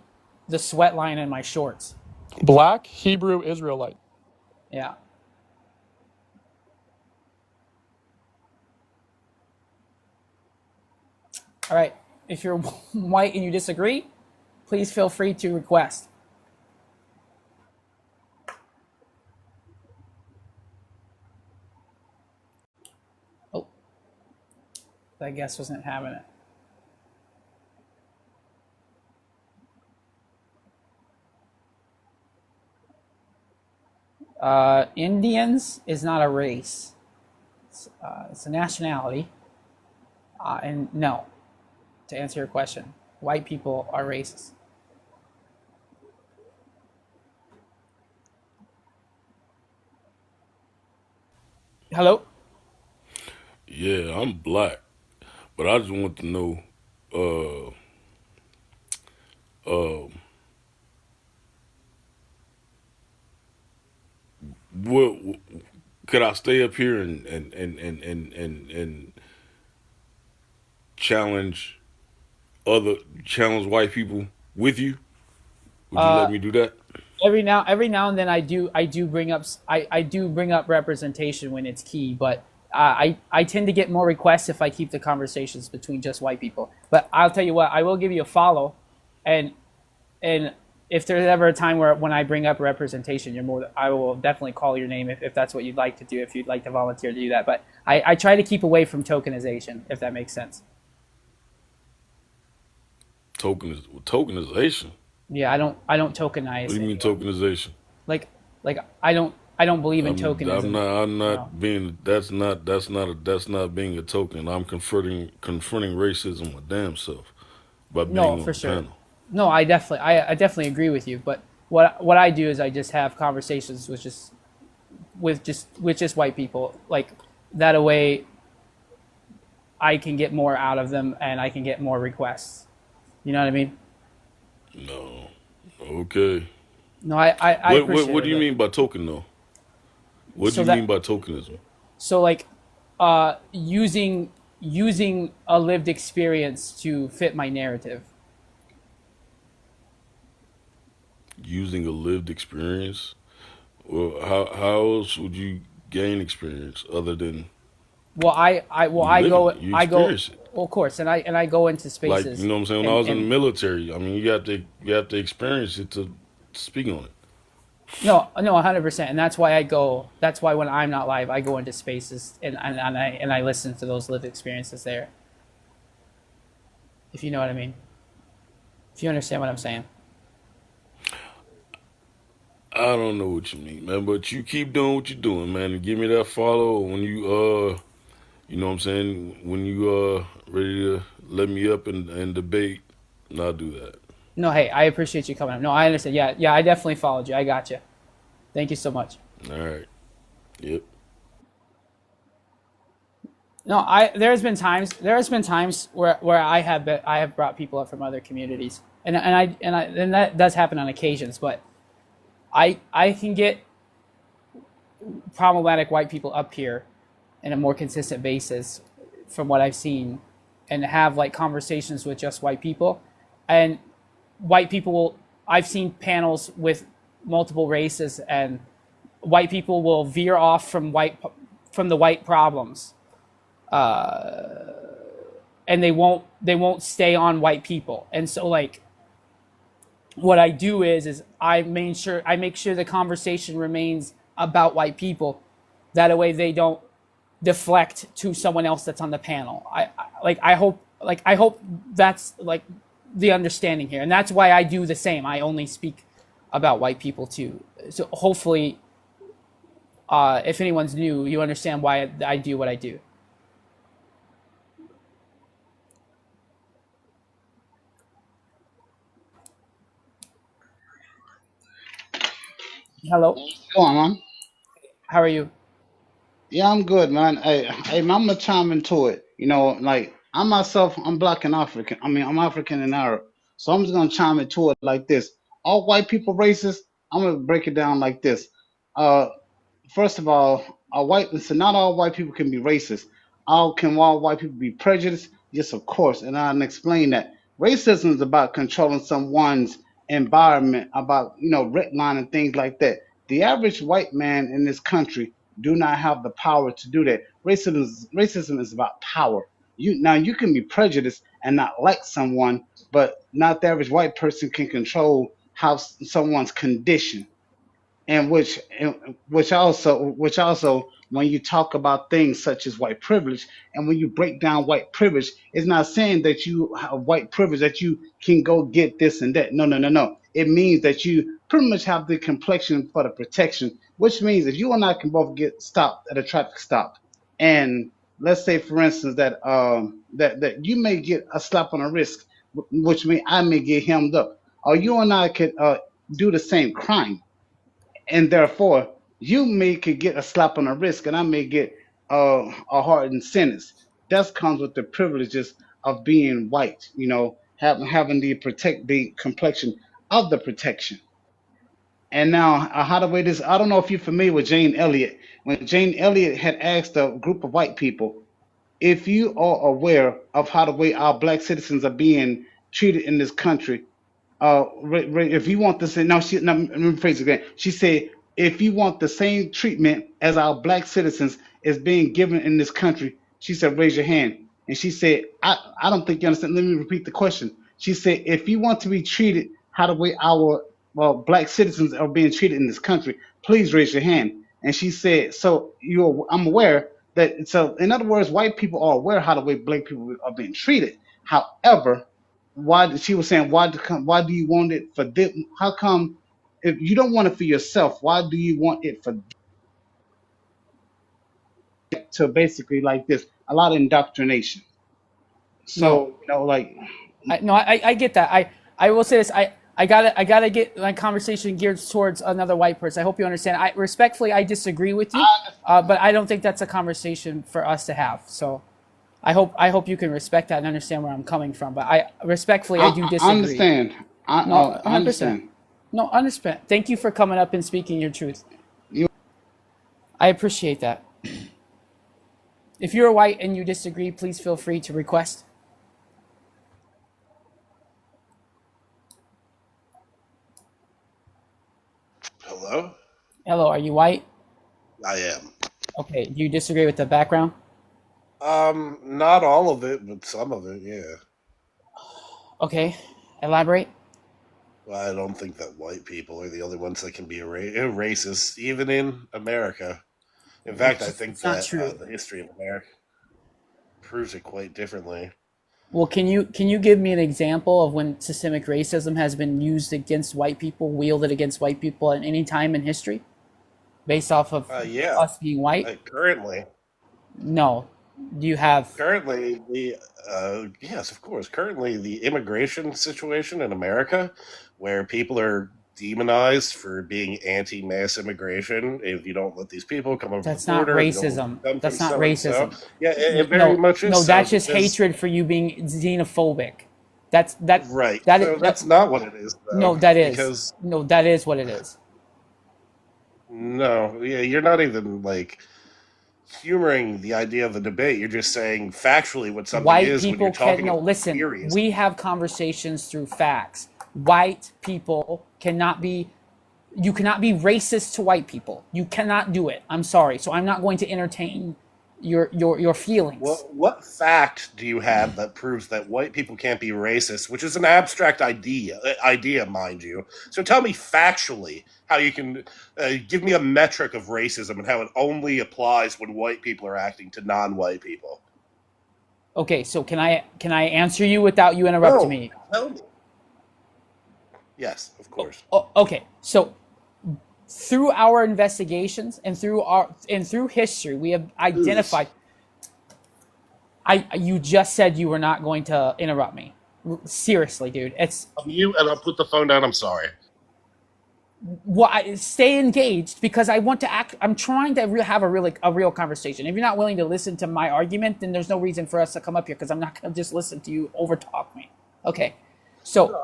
the sweat line in my shorts? Black Hebrew Israelite. Yeah. All right. If you're white and you disagree, please feel free to request. Oh, that guest wasn't having it. Indians is not a race. It's a nationality. And no, to answer your question, white people are racist. Hello? Yeah, I'm black, but I just want to know, what could I stay up here and challenge challenge white people with you? Would you let me do that? Every now and then I do bring up I do bring up representation when it's key, but I tend to get more requests if I keep the conversations between just white people. But I'll tell you what, I will give you a follow, and if there's ever a time where when I bring up representation, I will definitely call your name if that's what you'd like to do, if you'd like to volunteer to do that. But I try to keep away from tokenization, if that makes sense. Tokenization? Yeah, I don't tokenize. What do you mean tokenization? Like I don't believe in tokenism. I'm not No. being. That's not being a token. I'm confronting racism my damn self by being No, on for the sure. panel. No, I definitely agree with you. But what I do is I just have conversations with just white people, like that a way I can get more out of them and I can get more requests. You know what I mean? No. Okay. No, I appreciate What it. do you But mean by token though? What do so you mean that by tokenism? so like using a lived experience to fit my narrative. Using a lived experience? Well, how else would you gain experience other than Well, you I living go it? You I go experience it. well, of course, and I go into Like, you spaces know what I'm saying? When I and was in the military, I mean, you have to experience it to speak on it. no, no, 100%, and that's why I go. That's why when I'm not live, I go into spaces and I listen to those lived experiences there. If you know what I mean. If you understand what I'm saying. I don't know what you mean, man, but you keep doing what you're doing, man, and give me that follow when you know what I'm saying, when you ready to let me up and debate, and I'll do that. No, hey, I appreciate you coming up. No, I understand. Yeah, yeah, I definitely followed you. I got you. Thank you so much. All right. Yep. No, there has been times where I have brought people up from other communities, and that does happen on occasions. But I can get problematic white people up here in a more consistent basis from what I've seen, and have like conversations with just white people, and white people will. I've seen panels with multiple races, and white people will veer off from the white problems, and they won't stay on white people. And so like what I do is I make sure the conversation remains about white people, that way they don't deflect to someone else that's on the panel. I hope that's like the understanding here, and that's why I do the same. I only speak about white people too. So hopefully, if anyone's new, you understand why I do what I do. Hello, Go on, man. how are you? Yeah, I'm good, man. Hey, man, I'm gonna chime into it. You know, like I myself, I'm black and African. I mean, I'm African and Arab. So I'm just gonna chime into it like this. All white people racist? I'm gonna break it down like this. Uh, First of all, so not all white people can be racist. All white people be prejudiced? Yes, of course, and I'll explain that. Racism is about controlling someone's environment, about redlining things like that. The average white man in this country do not have the power to do that. Racism is about power. You can be prejudiced and not like someone, but not the average white person can control how someone's condition, and which also when you talk about things such as white privilege, and when you break down white privilege, it's not saying that you have white privilege that you can go get this and that. No, no, no, no. It means that you pretty much have the complexion for the protection, which means that you and I can both get stopped at a traffic stop, and let's say for instance that you may get a slap on the wrist, which means I may get hemmed up, or you and I could do the same crime, and therefore you may could get a slap on the wrist, and I may get a hardened sentence. That comes with the privileges of being white. Having the complexion of the protection. And now, how to weigh this? I don't know if you're familiar with Jane Elliott. When Jane Elliott had asked a group of white people, if you are aware of how the way our black citizens are being treated in this country, if you want the same, no, let me phrase it again. She said, if you want the same treatment as our black citizens is being given in this country, she said, raise your hand. And she said, I don't think you understand. Let me repeat the question. She said, if you want to be treated how the way our black citizens are being treated in this country, please raise your hand. And she said, I'm aware that, so in other words, white people are aware how the way black people are being treated. However, she was saying, why do you want it for them? How come if you don't want it for yourself, why do you want it for to basically like this, a lot of indoctrination? No, So like I get that. I will say this. I gotta get my conversation geared towards another white person. I hope you understand. I respectfully, I disagree with you, but I don't think that's a conversation for us to have. So, I hope you can respect that and understand where I'm coming from. But I respectfully, I do disagree. I understand. No, I 100%. understand. No, understand. Thank you for coming up and speaking your truth. You- I appreciate that. If you're white and you disagree, please feel free to request. Hello? Hello, are you white? I am. Okay, do you disagree with the background? Not all of it, but some of it, yeah. Okay, elaborate. Well, I don't think that white people are the only ones that can be racist, even in America. In fact, I think It's not that true. the history of America proves it quite differently. Well, can you give me an example of when systemic racism has been used against white people, wielded against white people at any time in history, based off of Yeah, us being white? currently. No. Do you have? Currently, yes, of course. Currently, the immigration situation in America, where people are demonized for being anti-mass immigration, if you don't let these people come over That's the not border, if you don't let racism. them come That's from not so and so. racism. Yeah, it very No, much is. no, So that's just because hatred for you being xenophobic. That's that right. that So is that's not what it is, no, though, that is because no, that is what it is. no, yeah, you're not even like humoring the idea of the debate. You're just saying factually what something White is when you're people can talking no about listen. theories. We have conversations through facts. White people cannot be. You cannot be racist to white people. You cannot do it. I'm sorry. So I'm not going to entertain your feelings. What fact do you have that proves that white people can't be racist, which is an abstract idea, mind you? So tell me factually how you can give me a metric of racism and how it only applies when white people are acting to non-white people. Okay, so can I answer you without you interrupting No, me? tell me. Yes, of course. Oh, okay, so through our investigations and through history, we have identified. You just said you were not going to interrupt me. Seriously, dude, it's I'll mute and I'll put the phone down. I'm sorry. stay engaged because I want to act. I'm trying to have a real conversation. If you're not willing to listen to my argument, then there's no reason for us to come up here because I'm not going to just listen to you overtalk me. Okay, so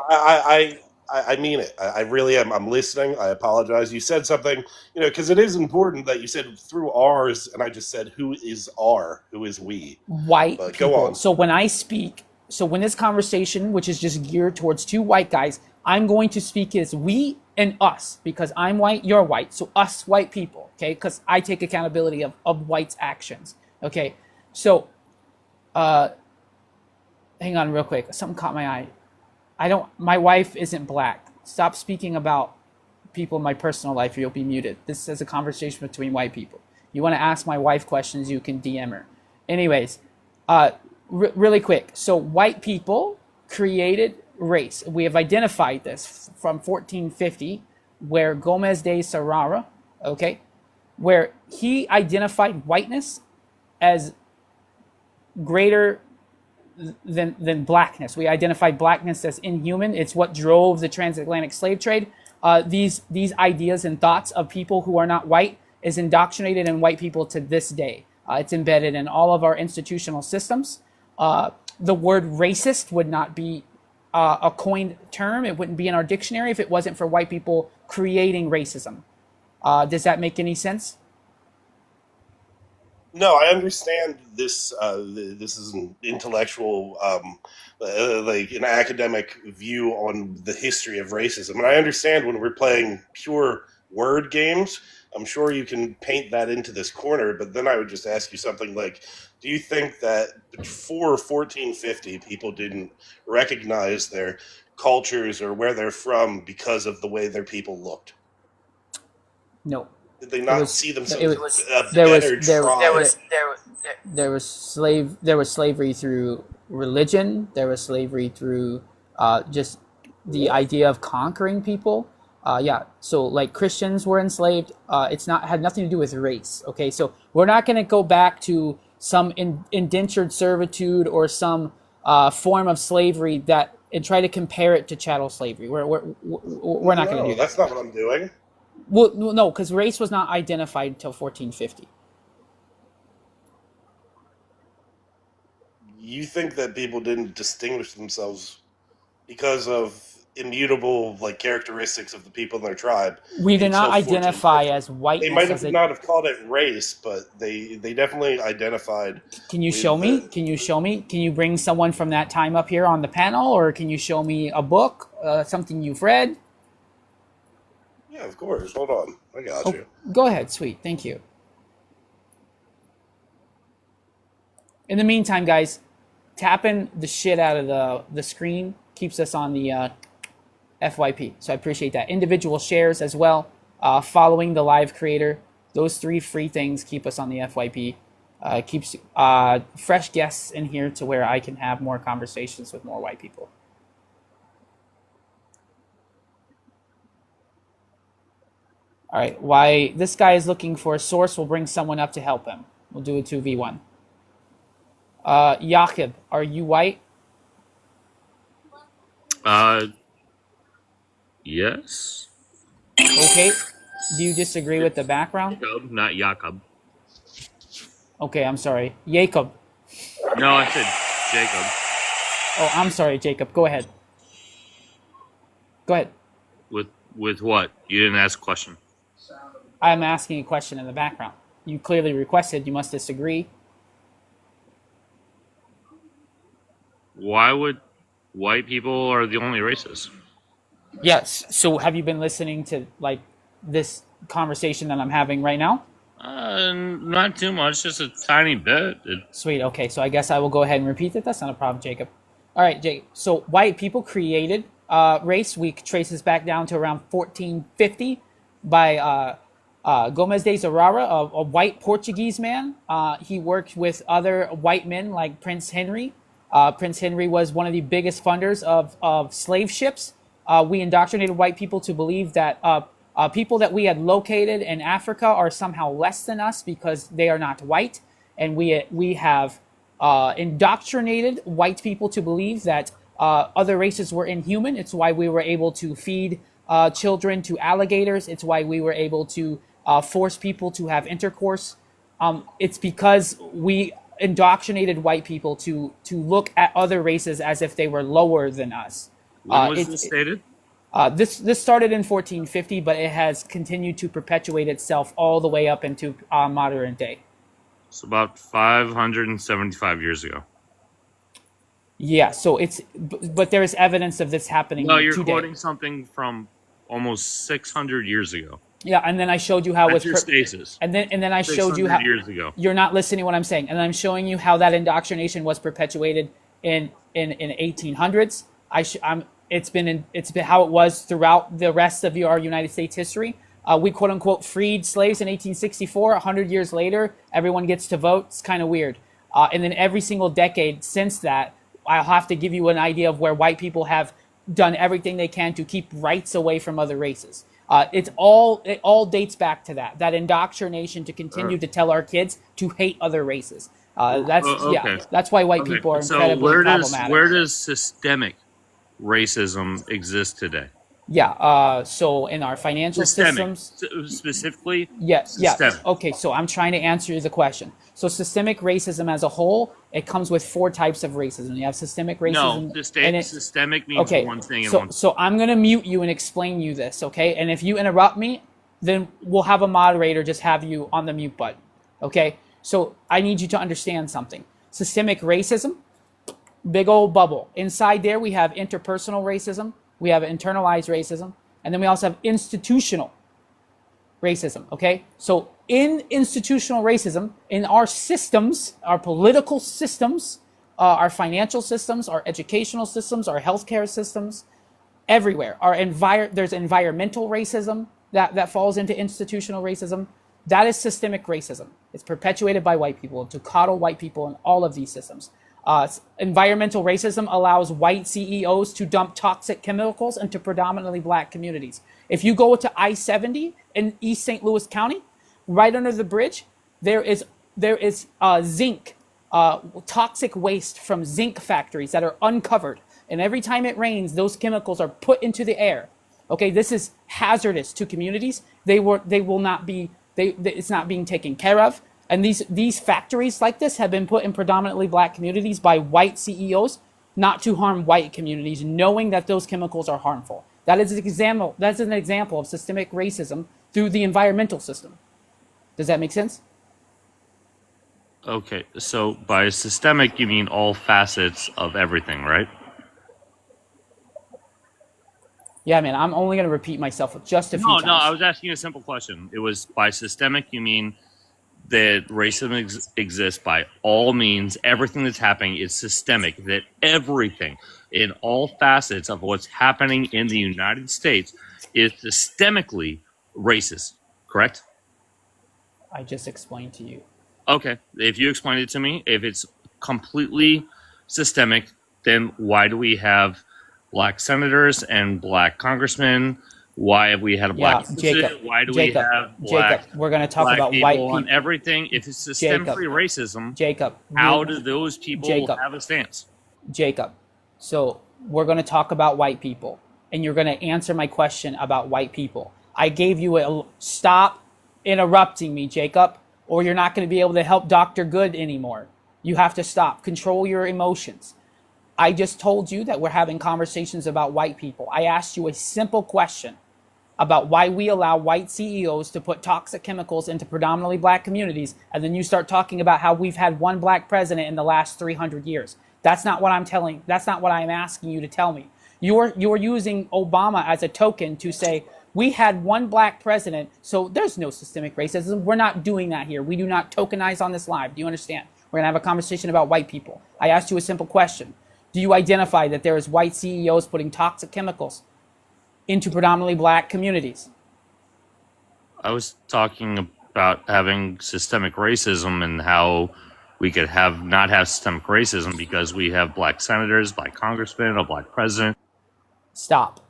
I mean it. I really am. I'm listening. I apologize. You said something, because it is important that you said through ours, and I just said who is our, who is we. white But people. go on. So when I speak, so when this conversation, which is just geared towards two white guys, I'm going to speak as we and us because I'm white, you're white. So us white people, okay? Because I take accountability of whites' actions. Okay. So hang on real quick. Something caught my eye. My wife isn't black. Stop speaking about people in my personal life or you'll be muted. This is a conversation between white people. You want to ask my wife questions, you can DM her. Anyways, really quick. So white people created race. We have identified this from 1450, where Gomez de Sarara, okay, where he identified whiteness as greater than blackness. We identified blackness as inhuman. It's what drove the transatlantic slave trade. These ideas and thoughts of people who are not white is indoctrinated in white people to this day. It's embedded in all of our institutional systems. The word racist would not be a coined term. It wouldn't be in our dictionary if it wasn't for white people creating racism. Does that make any sense? No, I understand this. This is an intellectual, like an academic view on the history of racism, and I understand when we're playing pure word games. I'm sure you can paint that into this corner, but then I would just ask you something like, do you think that before 1450 people didn't recognize their cultures or where they're from because of the way their people looked? No. Did they not see themselves a there better was tribe? there was slavery through religion. There was slavery through just the idea of conquering people. So like Christians were enslaved. It's not had nothing to do with race. Okay, so we're not going to go back to some indentured servitude or some form of slavery that and try to compare it to chattel slavery. We're not going to do that. That's not what I'm doing. Well, no, because race was not identified until 1450. You think that people didn't distinguish themselves because of immutable like characteristics of the people in their tribe? We did not until identify 1450. as whiteness. They might as have a, not have called it race, but they definitely identified. Can you with show me? the- Can you show me? Can you bring someone from that time up here on the panel, or can you show me a book, something you've read? Yeah, of course. Hold on, I got you. Go ahead, sweet. Thank you. In the meantime, guys, tapping the shit out of the screen keeps us on the FYP. So I appreciate that. Individual shares as well, following the live creator. Those 3 free things keep us on the FYP. Keeps fresh guests in here to where I can have more conversations with more white people. All right, why this guy is looking for a source, we'll bring someone up to help him. We'll do a 2v1. Jakob, are you white? Yes. Okay. Do you disagree with the background? Jacob, not Jakob. Okay, I'm sorry. Jacob. No, I said Jacob. Oh, I'm sorry, Jacob. Go ahead. Go ahead. With what? You didn't ask a question. I'm asking a question in the background. You clearly requested. You must disagree. Why would white people are the only races? Yes. So have you been listening to like this conversation that I'm having right now? Not too much, just a tiny bit. Sweet. Okay, so I guess I will go ahead and repeat it. That's not a problem, Jacob. All right, Jake. So white people created race. We trace this back down to around 1450 by Gomes de Zurara, a white Portuguese man. He worked with other white men like Prince Henry. Prince Henry was one of the biggest funders of slave ships. We indoctrinated white people to believe that people that we had located in Africa are somehow less than us because they are not white. And we have indoctrinated white people to believe that other races were inhuman. It's why we were able to feed children to alligators. It's why we were able to force people to have intercourse. It's because we indoctrinated white people to look at other races as if they were lower than us. When was this stated? This started in 1450, but it has continued to perpetuate itself all the way up into modern day. So about 575 years ago. Yeah, so but there is evidence of this happening No, you're today. quoting something from almost 600 years ago. Yeah, and then I showed you how That's with your stasis. and then I showed you 600 how years ago. you're not listening to what I'm saying, and I'm showing you how that indoctrination was perpetuated in 1800s. It's been how it was throughout the rest of our United States history. We quote unquote freed slaves in 1864. 100 years later, everyone gets to vote. It's kind of weird. And then every single decade since that, I'll have to give you an idea of where white people have done everything they can to keep rights away from other races. It all dates back to that indoctrination to continue to tell our kids to hate other races. That's why white people are incredibly problematic. Where does systemic racism exist today? Yeah. So in our financial systems, specifically. Yes. Systemic. Okay. So I'm trying to answer the question. So systemic racism as a whole, it comes with 4 types of racism. You have systemic racism. No, systemic means one thing. So I'm going to mute you and explain you this, okay? And if you interrupt me, then we'll have a moderator just have you on the mute button, okay? So I need you to understand something. Systemic racism, big old bubble. Inside there, we have interpersonal racism. We have internalized racism. And then we also have institutional racism, okay? So in institutional racism, in our systems, our political systems, our financial systems, our educational systems, our healthcare systems, everywhere. There's environmental racism that falls into institutional racism. That is systemic racism. It's perpetuated by white people to coddle white people in all of these systems. Environmental racism allows white CEOs to dump toxic chemicals into predominantly black communities. If you go to I-70 in East St. Louis County, right under the bridge, there is zinc, toxic waste from zinc factories that are uncovered and every time it rains, those chemicals are put into the air. Okay, this is hazardous to communities. They will not be. It's not being taken care of. And these factories like this have been put in predominantly black communities by white CEOs, not to harm white communities, knowing that those chemicals are harmful. That is an example. That's an example of systemic racism through the environmental system. Does that make sense? Okay, so by systemic, you mean all facets of everything, right? Yeah, man. I'm only going to repeat myself just a few times. No, I was asking you a simple question. It was by systemic, you mean that racism exists by all means. Everything that's happening is systemic. That everything in all facets of what's happening in the United States is systemically racist, correct? I just explained to you. Okay, if you explain it to me, if it's completely systemic, then why do we have black senators and black congressmen? Why have we had a black Jacob, president? Why do Jacob, we have black, Jacob, we're going to talk black about people white people on everything? If it's systemically racism, Jacob, how do those people have a stance? Jacob, so we're going to talk about white people, and you're going to answer my question about white people. I gave you a stop interrupting me, Jacob, or you're not going to be able to help Dr. Good anymore. You have to stop. Control your emotions. I just told you that we're having conversations about white people. I asked you a simple question about why we allow white CEOs to put toxic chemicals into predominantly black communities, and then you start talking about how we've had one black president in the last 300 years. That's not what I'm asking you to tell me. You're using Obama as a token to say, we had one black president, so there's no systemic racism. We're not doing that here. We do not tokenize on this live. Do you understand? We're going to have a conversation about white people. I asked you a simple question. Do you identify that there is white CEOs putting toxic chemicals into predominantly black communities? I was talking about having systemic racism and how we could not have systemic racism because we have black senators, black congressmen, a black president. Stop.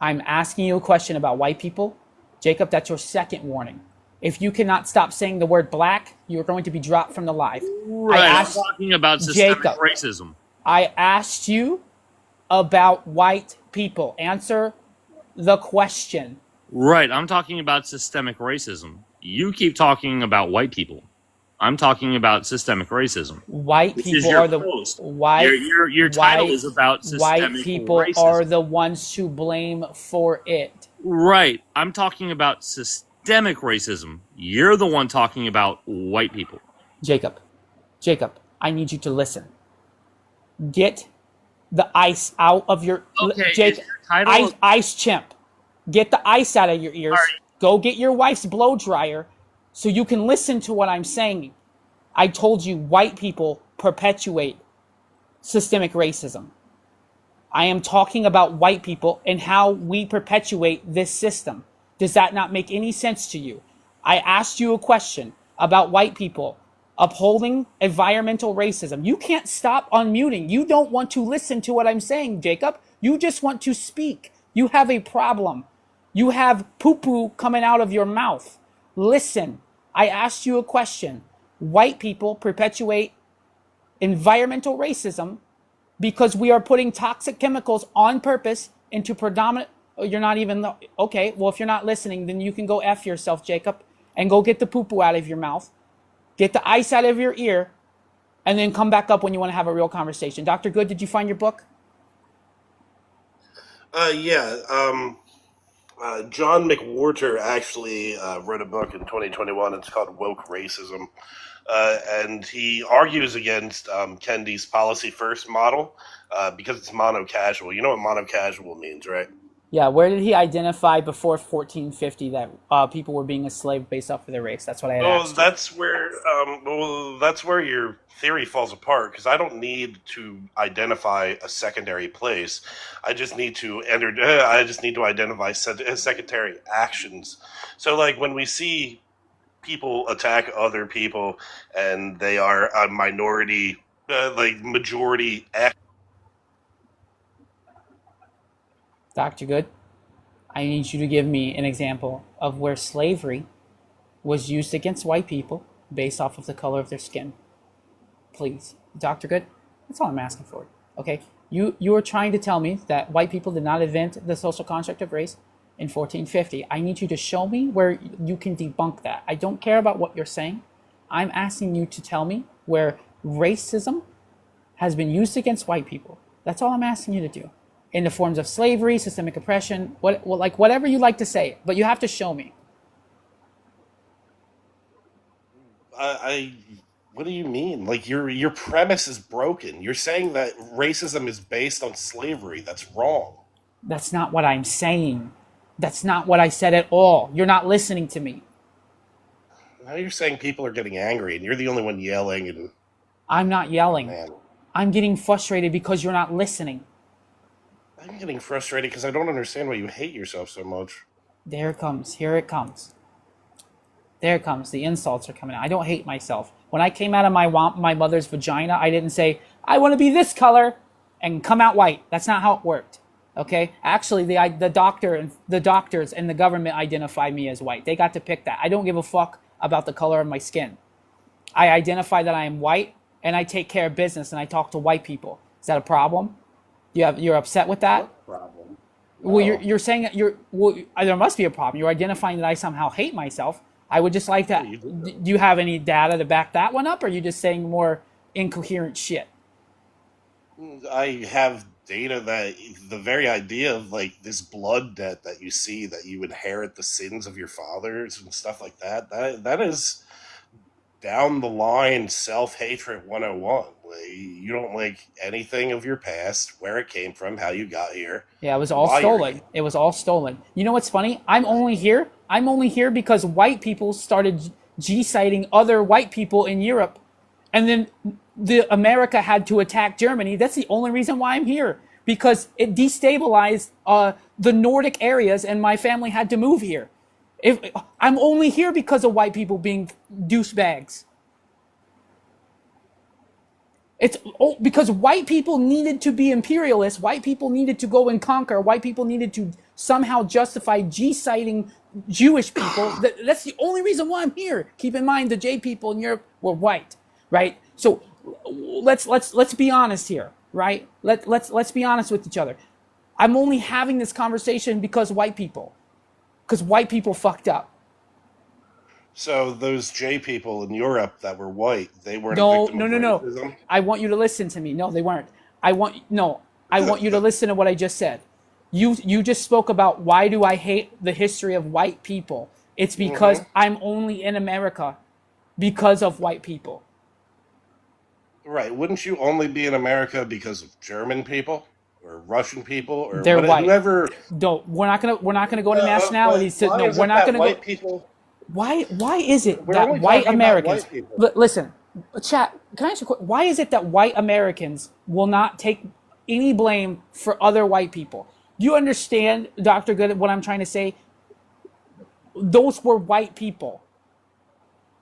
I'm asking you a question about white people. Jacob, that's your second warning. If you cannot stop saying the word black, you're going to be dropped from the live. Right, I'm talking about systemic racism. I asked you about white people. Answer the question. Right, I'm talking about systemic racism. You keep talking about white people. I'm talking about systemic racism. White people are the white. Your title is about systemic white people racism. are the ones to blame for it. Right, I'm talking about systemic racism. You're the one talking about white people. Jacob, I need you to listen. Get the ice out of your Jacob. Ice chimp. Get the ice out of your ears. Right. Go get your wife's blow dryer so you can listen to what I'm saying. I told you white people perpetuate systemic racism. I am talking about white people and how we perpetuate this system. Does that not make any sense to you? I asked you a question about white people upholding environmental racism. You can't stop unmuting. You don't want to listen to what I'm saying, Jacob. You just want to speak. You have a problem. You have poo-poo coming out of your mouth. Listen, I asked you a question. White people perpetuate environmental racism because we are putting toxic chemicals on purpose into predominant. Oh, you're not even. Okay, well, if you're not listening, then you can go F yourself, Jacob, and go get the poo-poo out of your mouth. Get the ice out of your ear, and then come back up when you want to have a real conversation. Dr. Good, did you find your book? John McWhorter actually wrote a book in 2021. It's called Woke Racism. And he argues against Kennedy's policy first model because it's mono-casual. You know what mono-casual means, right? Yeah, where did he identify before 1450 that people were being enslaved based off of their race? That's what I had asked. That's where your theory falls apart, because I don't need to identify a secondary place. I just need to identify secondary actions. So, like, when we see people attack other people and they are a minority, majority. Dr. Good, I need you to give me an example of where slavery was used against white people based off of the color of their skin. Please. Dr. Good? That's all I'm asking for. Okay? You are trying to tell me that white people did not invent the social construct of race in 1450. I need you to show me where you can debunk that. I don't care about what you're saying. I'm asking you to tell me where racism has been used against white people. That's all I'm asking you to do. In the forms of slavery, systemic oppression, whatever you like to say, but you have to show me. What do you mean? Like your premise is broken. You're saying that racism is based on slavery. That's wrong. That's not what I'm saying. That's not what I said at all. You're not listening to me. Now you're saying people are getting angry, and you're the only one yelling. And I'm not yelling. man, I'm getting frustrated because you're not listening. I'm getting frustrated because I don't understand why you hate yourself so much. There it comes. Here it comes. There it comes. The insults are coming out. I don't hate myself. When I came out of my mother's vagina, I didn't say, I want to be this color and come out white. That's not how it worked. Okay? Actually, the doctors and the government identified me as white. They got to pick that. I don't give a fuck about the color of my skin. I identify that I am white, and I take care of business, and I talk to white people. Is that a problem? You're upset with that? What problem? Well, you're saying that there must be a problem. You're identifying that I somehow hate myself. I would just like to. Do you have any data to back that one up, or are you just saying more incoherent shit? I have data that the very idea of like this blood debt that you see, that you inherit the sins of your fathers and stuff like that is down the line self-hatred 101. You don't like anything of your past, where it came from, how you got here. Yeah, it was all stolen. It was all stolen. You know what's funny? I'm only here because white people started G-citing other white people in Europe, and then America had to attack Germany. That's the only reason why I'm here, because it destabilized the Nordic areas, and my family had to move here. I'm only here because of white people being douchebags. It's because white people needed to be imperialists. White people needed to go and conquer. White people needed to somehow justify G-citing Jewish people. That's the only reason why I'm here. Keep in mind, the J people in Europe were white, right? So let's be honest here, right? Let's be honest with each other. I'm only having this conversation because white people fucked up. So those J people in Europe that were white, they weren't No. a victim of racism? I want you to listen to me. No, they weren't. I want you to listen to what I just said. You just spoke about why do I hate the history of white people? It's because I'm only in America because of white people. Right. Wouldn't you only be in America because of German people or Russian people or They're white. whoever? No, we're not gonna go to nationalities. We're not gonna go. People. Why is it We're that only white talking about Americans white people. listen, chat, can I ask you a question? Why is it that white Americans will not take any blame for other white people? Do you understand, Dr. Good, what I'm trying to say? Those were white people.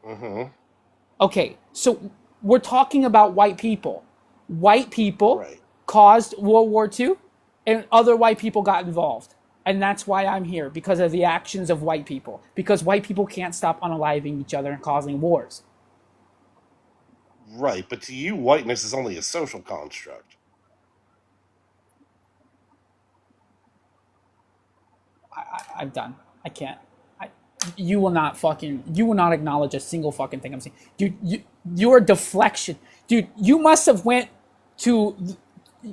Mm-hmm. Okay, so we're talking about white people. White people Right. caused World War II, and other white people got involved. And that's why I'm here, because of the actions of white people. Because white people can't stop unaliving each other and causing wars. Right, but to you, whiteness is only a social construct. I'm done. I can't. You will not acknowledge a single fucking thing I'm saying. Dude, your deflection. Dude, you must have went to...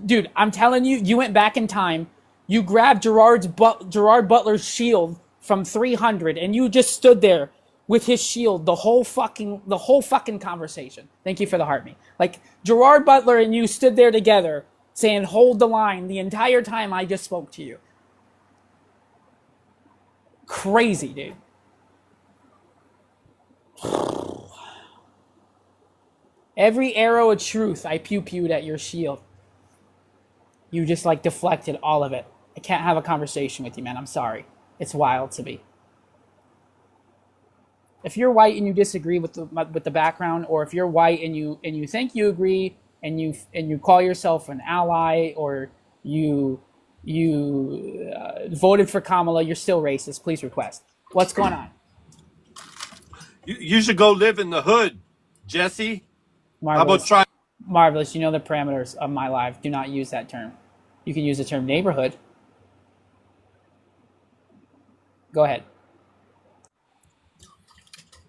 Dude, I'm telling you, you went back in time. You grabbed Gerard Butler's shield from 300, and you just stood there with his shield the whole fucking conversation. Thank you for the heart me. Like, Gerard Butler and you stood there together saying, hold the line, the entire time I just spoke to you. Crazy, dude. Every arrow of truth I pew-pewed at your shield. You just like deflected all of it. I can't have a conversation with you, man. I'm sorry. It's wild to me. If you're white and you disagree with the background, or if you're white and you think you agree and you call yourself an ally, or you voted for Kamala, you're still racist. Please request. What's going on? You should go live in the hood, Jesse. Marvelous. How about try? Marvelous, you know the parameters of my life. Do not use that term. You can use the term neighborhood. Go ahead.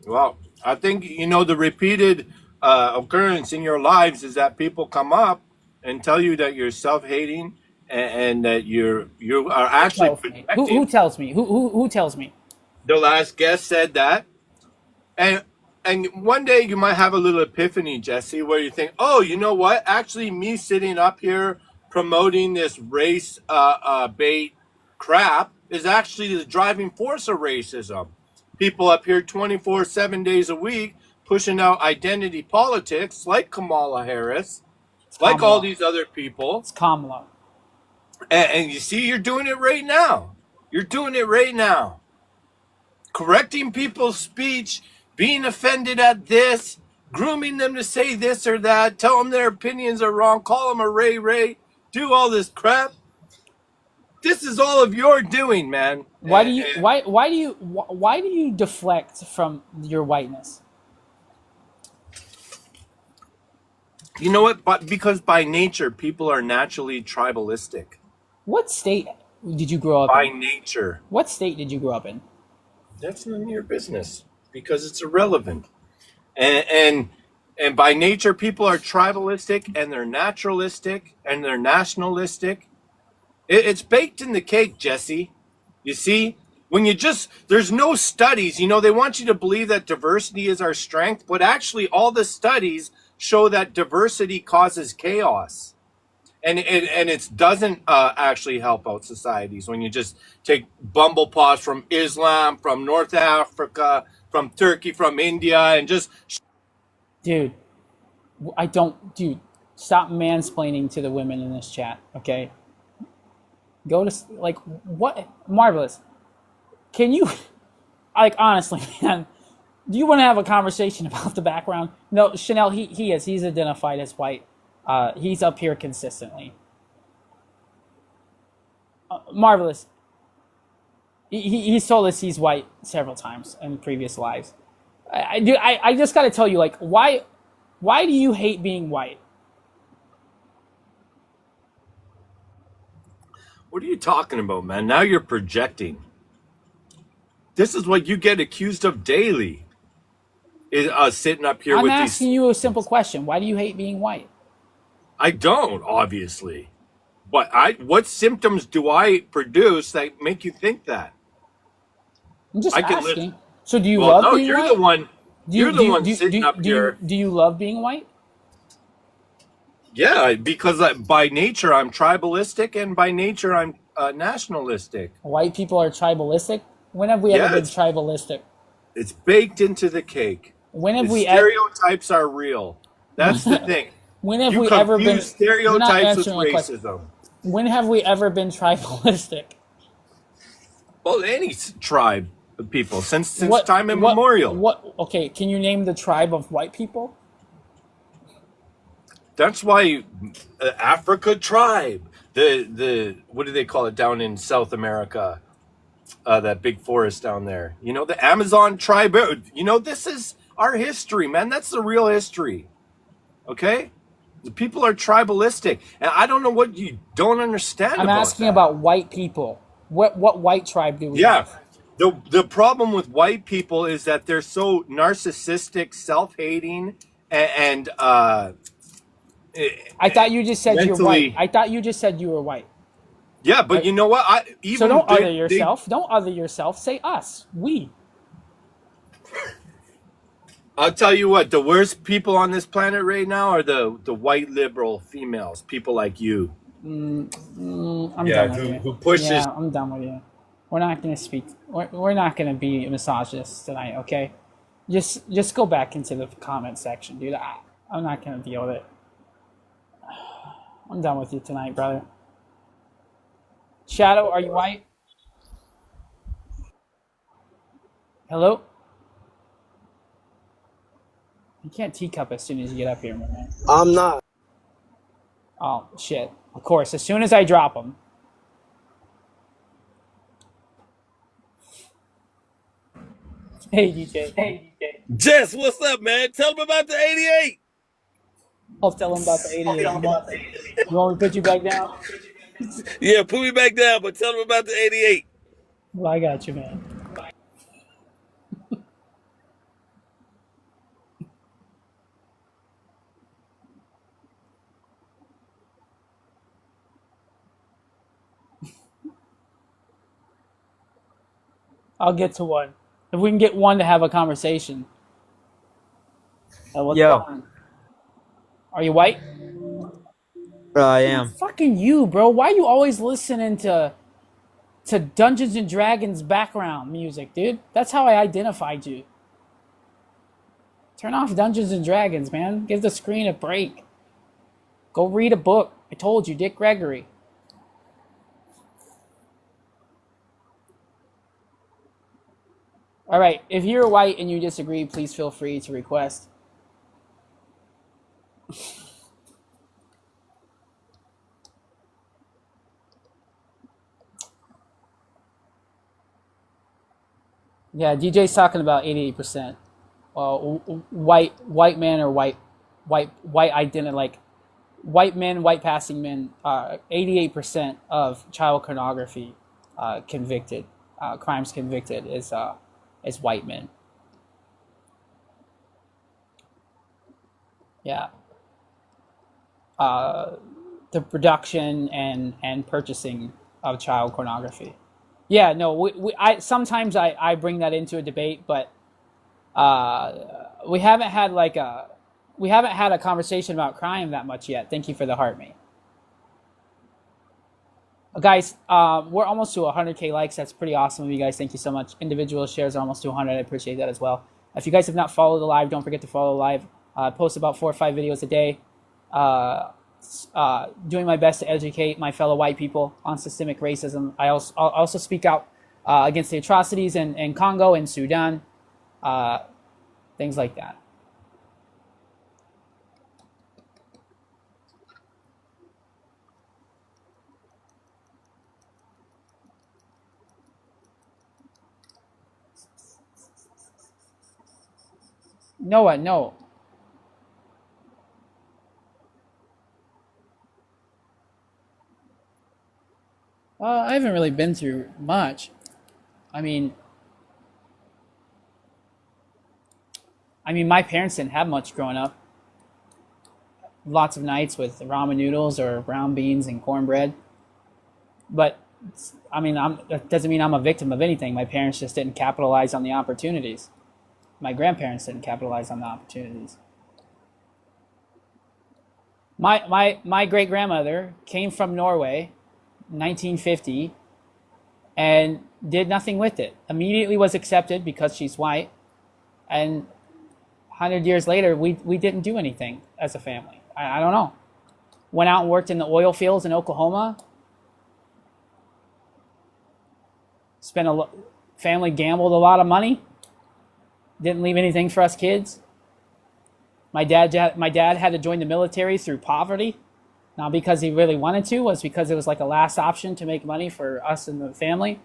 Well, I think, the repeated occurrence in your lives is that people come up and tell you that you're self-hating and that you are actually Tells me. projecting. Who tells me? Who tells me? The last guest said that. And one day you might have a little epiphany, Jesse, where you think, oh, you know what? Actually, me sitting up here promoting this race bait crap is actually the driving force of racism. People up here 24, 7 days a week pushing out identity politics like Kamala Harris, like all these other people. It's Kamala. And you see, you're doing it right now. You're doing it right now. Correcting people's speech, being offended at this, grooming them to say this or that, tell them their opinions are wrong, call them a Ray, do all this crap. This is all of your doing, man. Why do you deflect from your whiteness? You know what? But because by nature, people are naturally tribalistic. What state did you grow up By in? nature. What state did you grow up in? That's none of your business because it's irrelevant. And by nature, people are tribalistic and they're naturalistic and they're nationalistic. It's baked in the cake, Jesse. You see, there's no studies, they want you to believe that diversity is our strength, but actually all the studies show that diversity causes chaos. And it doesn't actually help out societies when you just take bumblepaws from Islam, from North Africa, from Turkey, from India, and just... Dude, stop mansplaining to the women in this chat, okay? Go to, what? Marvelous. Can you, honestly, man, do you want to have a conversation about the background? No, Chanel, he's identified as white. He's up here consistently. Marvelous. He's told us he's white several times in previous lives. I just got to tell you, why do you hate being white? What are you talking about, man? Now you're projecting. This is what you get accused of daily. Is sitting up here I'm with asking these... you a simple question. Why do you hate being white? I don't, obviously. But what symptoms do I produce that make you think that? I'm just I can asking. So do you Well, love no, being you're white? the one. You're the one sitting up here. Do you love being white? Yeah, because by nature I'm tribalistic, and by nature I'm nationalistic. White people are tribalistic? When have we ever been tribalistic? It's baked into the cake. When have The we stereotypes are real. That's the thing. When have You we ever been confuse stereotypes with answering my question. racism. When have we ever been tribalistic? Well, any tribe of people since time immemorial. Okay, can you name the tribe of white people? That's why Africa tribe, the what do they call it down in South America? That big forest down there. The Amazon tribe. This is our history, man. That's the real history. Okay? The people are tribalistic. And I don't know what you don't understand I'm asking about white people. What white tribe do we have? The problem with white people is that they're so narcissistic, self-hating, and I thought you just said you're mentally- white. I thought you just said you were white. Yeah, but you know what? So don't other yourself. Don't other yourself. Say us. We. I'll tell you what, the worst people on this planet right now are the white liberal females, people like you. I'm done with you. who pushes. Yeah, I'm done with you. We're not going to speak. We're not going to be misogynists tonight, okay? Just go back into the comment section, dude. I'm not going to deal with it. I'm done with you tonight, brother. Shadow, are you white? Hello? You can't teacup as soon as you get up here, my man. I'm not. Oh, shit. Of course, as soon as I drop him. Hey, DJ. Jess, what's up, man? Tell them about the 88. I'll tell him about the 88. You want me to put you back down? Yeah, put me back down, but tell them about the 88. Well, I got you, man. I'll get to one. If we can get one to have a conversation. What's Yo. going on? Are you white? I am. Fucking you, bro. Why are you always listening to Dungeons and Dragons background music, dude? That's how I identified you. Turn off Dungeons and Dragons, man. Give the screen a break. Go read a book. I told you, Dick Gregory. All right, if you're white and you disagree, please feel free to request. Yeah, DJ's talking about 88%. White man or white identity, like white men, white passing men. 88% of child pornography convicted, crimes convicted is white men. Yeah. The production and purchasing of child pornography. Yeah, no, I sometimes I bring that into a debate, but we haven't had a conversation about crime that much yet. Thank you for the heart, mate. Guys, we're almost to 100K likes. That's pretty awesome of you guys. Thank you so much. Individual shares are almost to 100. I appreciate that as well. If you guys have not followed the live, don't forget to follow the live. I post about 4 or 5 videos a day. Doing my best to educate my fellow white people on systemic racism. I'll also speak out against the atrocities in Congo and Sudan, things like that. Noah, no. I haven't really been through much. I mean, my parents didn't have much growing up. Lots of nights with ramen noodles or brown beans and cornbread. But, that doesn't mean I'm a victim of anything. My parents just didn't capitalize on the opportunities. My grandparents didn't capitalize on the opportunities. My great-grandmother came from Norway, 1950, and did nothing with it. Immediately was accepted because she's white, and 100 years later, we didn't do anything as a family. I don't know. Went out and worked in the oil fields in Oklahoma. Family gambled a lot of money. Didn't leave anything for us kids. My dad had to join the military through poverty. Not because he really wanted to, was because it was like a last option to make money for us and the family.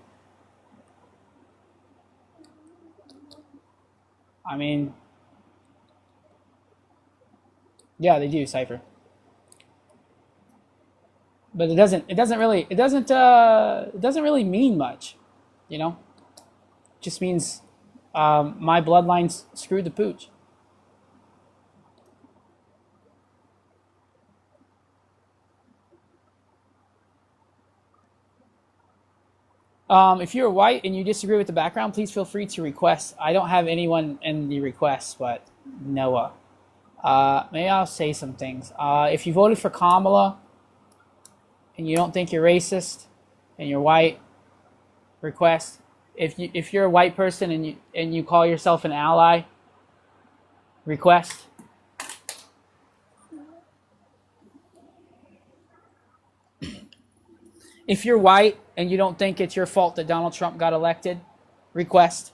Yeah, they do, Cypher. But it doesn't really mean much, you know? It just means my bloodline's screwed the pooch. If you're white and you disagree with the background, please feel free to request. I don't have anyone in the requests, but Noah. Maybe I'll say some things. If you voted for Kamala and you don't think you're racist and you're white, request. If you're a white person and you call yourself an ally, request. If you're white and you don't think it's your fault that Donald Trump got elected, request.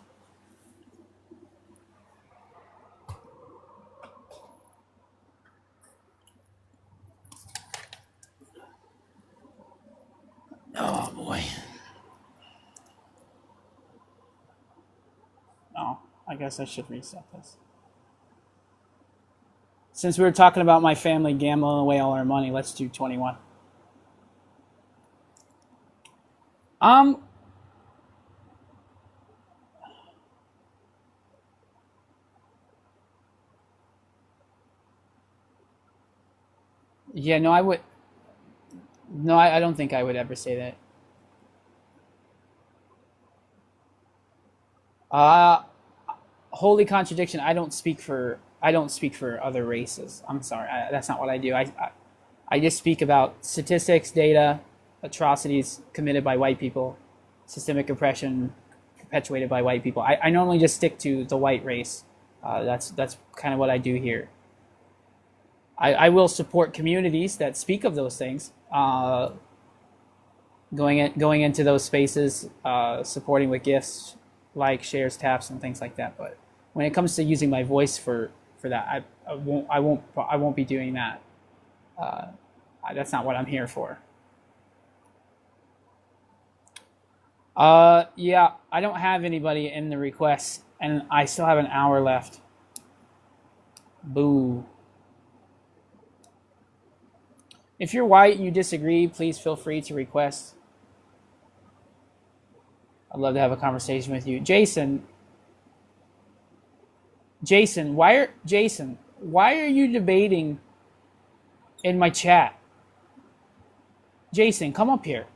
Oh boy. Oh, I guess I should reset this. Since we were talking about my family gambling away all our money, let's do 21. Yeah, no, I would. No, I don't think I would ever say that. Uh, Holy contradiction. I don't speak for other races. I'm sorry. That's not what I do. I just speak about statistics, data, atrocities committed by white people, systemic oppression perpetuated by white people. I normally just stick to the white race. That's kind of what I do here. I will support communities that speak of those things, going into those spaces, supporting with gifts, likes, shares, taps, and things like that. But when it comes to using my voice for that, I won't be doing that. That's not what I'm here for. Yeah, I don't have anybody in the requests, and I still have an hour left. Boo. If you're white and you disagree, please feel free to request. I'd love to have a conversation with you. Jason, why are you debating in my chat? Jason, come up here.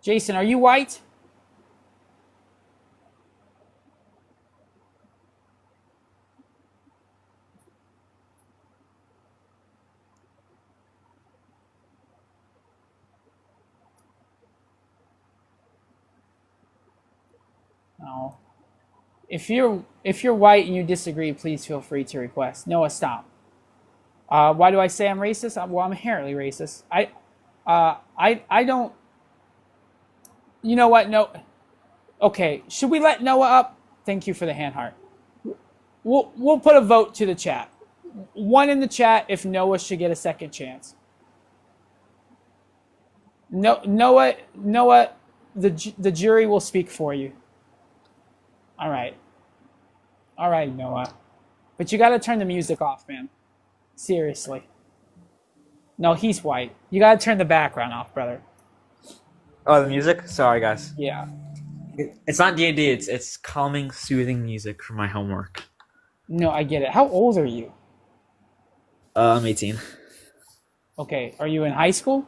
Jason, are you white? No. If you're white and you disagree, please feel free to request. Noah, stop. Why do I say I'm racist? Well, I'm inherently racist. I don't. You know what? No. Okay. Should we let Noah up? Thank you for the hand heart. We'll put a vote to the chat. One in the chat if Noah should get a second chance. No, Noah. The jury will speak for you. All right, Noah. But you got to turn the music off, man. Seriously. No, he's white. You got to turn the background off, brother. Oh, the music? Sorry, guys. Yeah. It's not D&D. It's calming, soothing music for my homework. No, I get it. How old are you? I'm 18. Okay. Are you in high school?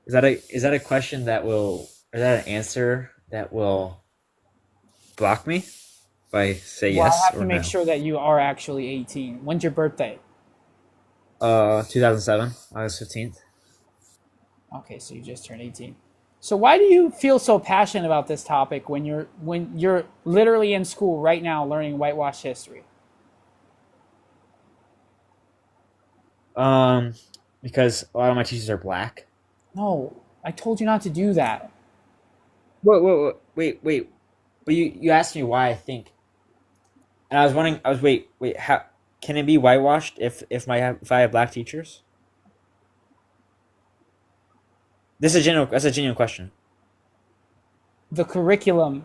Is that a question that will, or is that an answer that will block me if I say Well, yes I have or to make no? sure that you are actually 18. When's your birthday? 2007, August 15th. Okay, so you just turned 18. So why do you feel so passionate about this topic when you're literally in school right now learning whitewash history? Because a lot of my teachers are black. No, I told you not to do that. Wait. But you asked me why I think, and I was wondering. Wait. How can it be whitewashed if I have black teachers? That's a genuine question. The curriculum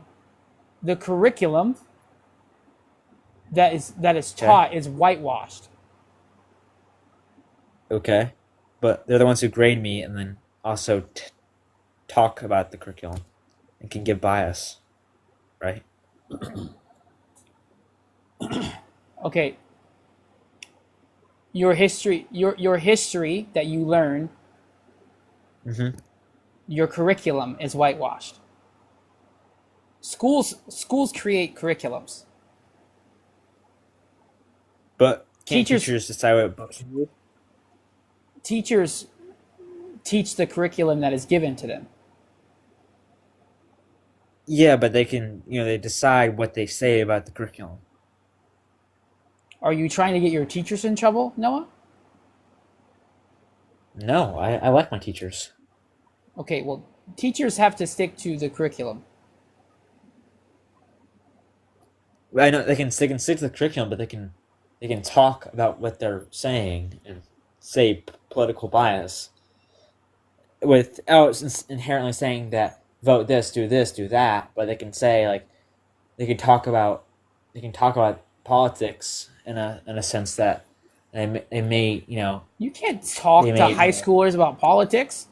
that is taught is whitewashed. Okay, but they're the ones who grade me and then also talk about the curriculum and can give bias, right? Okay. Your history that you learn, your curriculum is whitewashed. Schools create curriculums. But can't teachers decide what books to read? Teachers teach the curriculum that is given to them. Yeah, but they can, they decide what they say about the curriculum. Are you trying to get your teachers in trouble, Noah? No, I like my teachers. Okay, well, teachers have to stick to the curriculum. I know they can stick to the curriculum, but they can talk about what they're saying and say political bias without inherently saying that vote this, do that, but they can say like they can talk about politics in a sense that they may You can't talk they to may high schoolers about politics.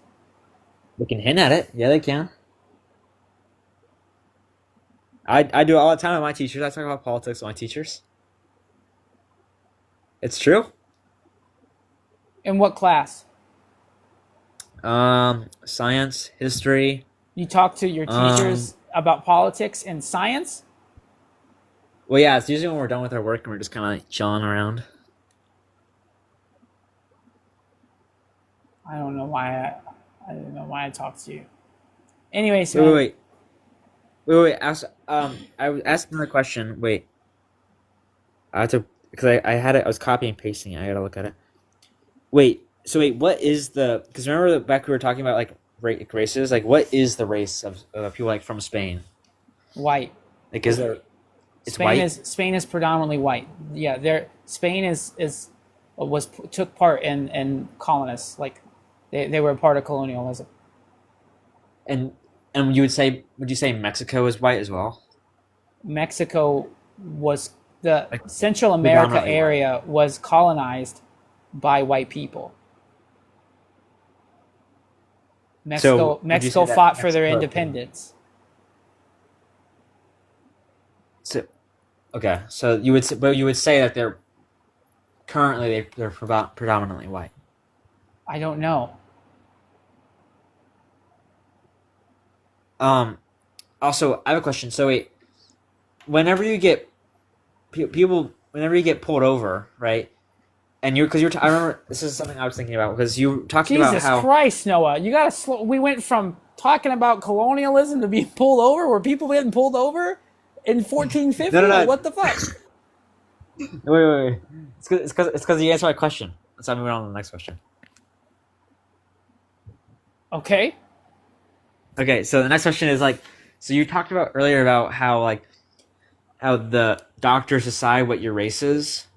they can hint at it. Yeah, they can. I do it all the time with my teachers. I talk about politics with my teachers. It's true. In what class? Science, history. You talk to your teachers about politics and science? Well, yeah, it's usually when we're done with our work and we're just kind of like chilling around. I don't know why I don't know why I talk to you. Anyways, Wait, man, wait. I was asking another question. Wait, I had to because I had it. I was copying and pasting it. I gotta look at it. Wait. So wait, what is the? Because remember back we were talking about like races. Like, what is the race of people like from Spain? white. Like, is there? It's Spain white. Spain is predominantly white. Yeah, Spain took part in colonists. Like they were a part of colonialism. And would you say Mexico is white as well? Mexico was the Like, Central America predominantly white. area was colonized by white people. So, would you Mexico say that fought for their Mexico- independence. So, okay, so you would say that they're currently they're predominantly white. I don't know. Also, I have a question. So wait, whenever you get whenever you get pulled over, right? And I remember this is something I was thinking about because you were talking about Jesus how Christ, Noah! You gotta slow. We went from talking about colonialism to being pulled over. Were people getting pulled over in 1450? No. Like, what the fuck? wait. It's because you answered my question. Let's move on to the next question. Okay. Okay, so the next question is like, so you talked about earlier about how the doctors decide what your race is.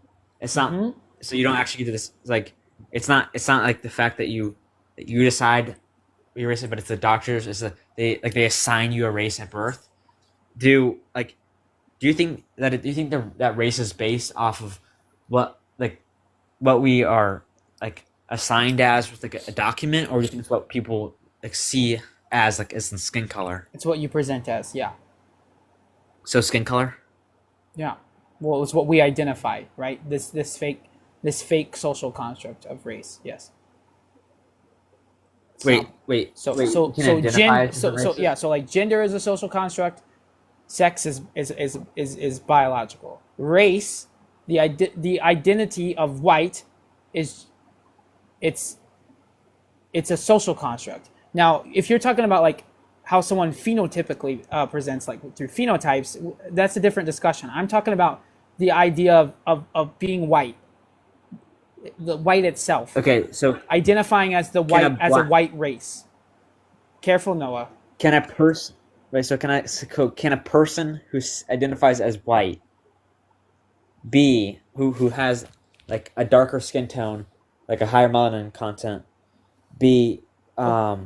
It's not so you don't actually get to this like it's not like the fact that you decide what your race is, but it's the doctors. They assign you a race at birth. Do you think that race is based off of what we are like assigned as with like a document, or do you think it's what people like see as like as in skin color? It's what you present as. Yeah. So skin color. Yeah. Well, it's what we identify, right? This fake social construct of race. Yes. Wait. So you can identify as a racist? yeah. So like gender is a social construct. Sex is biological. Race, the identity of white, it's a social construct. Now, if you're talking about like how someone phenotypically presents, like through phenotypes, that's a different discussion. I'm talking about the idea of being white, the white itself. Okay, so identifying as the Can a white as a black- white race. Careful, Noah. can a person can a person who identifies as white be who has like a darker skin tone, like a higher melanin content, be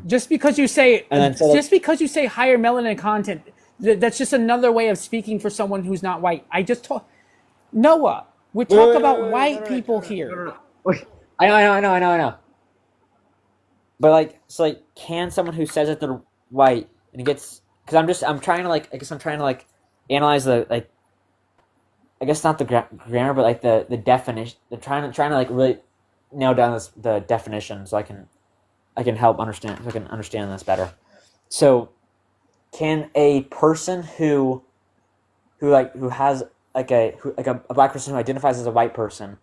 Just because you say And then so just because you say higher melanin content, that's just another way of speaking for someone who's not white. I just told Noah. We talk about white people here. I know. But like, so like, can someone who says that they're white and it gets because I'm trying to like analyze the like, I guess not the grammar, but like the definition. Trying to like really nail down the definition so I can help understand so I can understand this better. So, can a person who has like a black person who identifies as a white person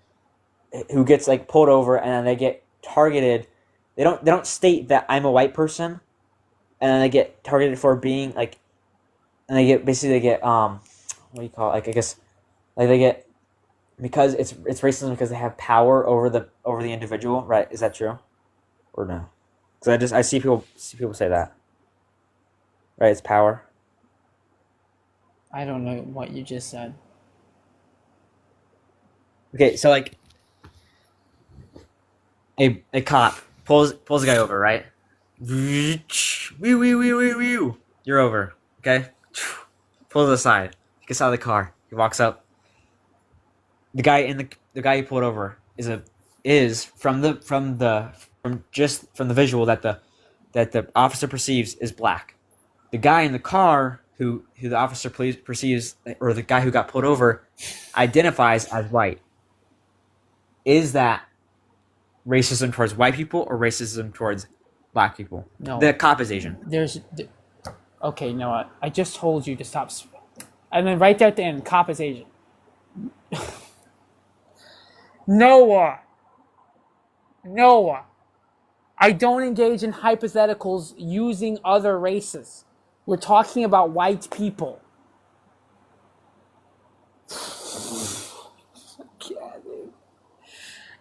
who gets like pulled over and then they get targeted, they don't state that I'm a white person, and then they get targeted for being like, and they get what do you call it? Like, I guess like they get, because it's racism because they have power over the individual, right? Is that true or no? Because I see people say that, right? It's power. I don't know what you just said. Okay, so like a cop pulls a guy over, right? You're over. Okay. Pulls to the side. He gets out of the car. He walks up. The guy he pulled over is from the visual that the officer perceives is black. The guy in the car who the officer perceives, or the guy who got pulled over, identifies as white. Is that racism towards white people or racism towards black people? No. The cop is Asian. Okay, Noah. I just told you to stop. And then right there at the end, cop is Asian. Noah. I don't engage in hypotheticals using other races. We're talking about white people.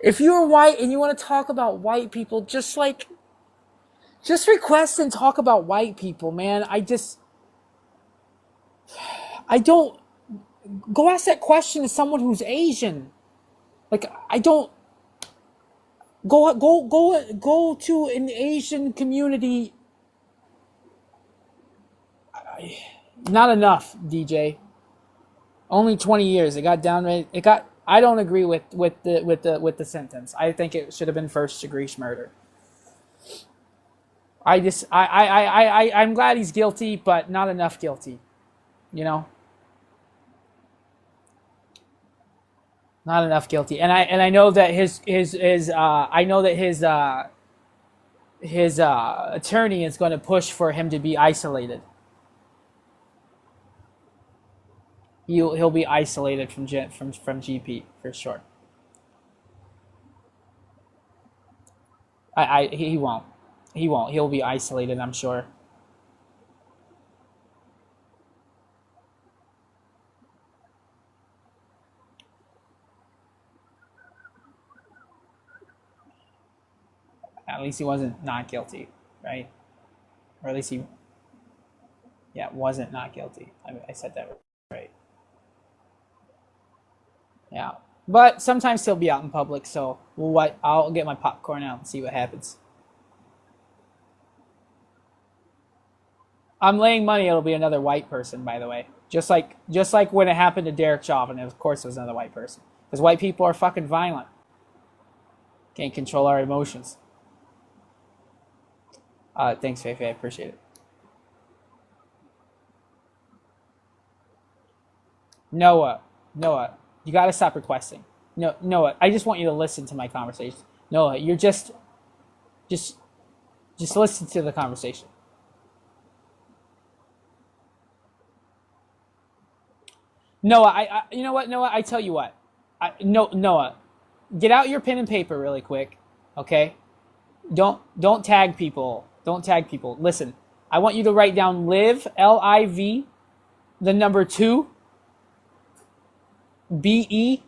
If you're white and you want to talk about white people, just request and talk about white people, man. I don't go ask that question to someone who's Asian. Like, I don't go to an Asian community. Not enough, DJ. Only 20 years. It got downright. I don't agree with the sentence. I think it should have been first degree murder. I'm glad he's guilty, but not enough guilty. You know? Not enough guilty. And I know that his attorney is going to push for him to be isolated. He'll be isolated from GP for sure. He won't. He'll be isolated, I'm sure. At least he wasn't not guilty, right? Or at least he, wasn't not guilty. I said that right. Yeah, but sometimes he'll be out in public, so I'll get my popcorn out and see what happens. I'm laying money it'll be another white person, by the way. Just like when it happened to Derek Chauvin, of course it was another white person. Because white people are fucking violent. Can't control our emotions. Thanks, Feifei, I appreciate it. Noah, you gotta stop requesting. No, Noah, I just want you to listen to my conversation. Noah, you're just listen to the conversation. Noah, you know what, Noah, I tell you what. Noah, get out your pen and paper really quick, okay? Don't tag people. Don't tag people. Listen, I want you to write down live, L-I-V, the number 2, BEGR8.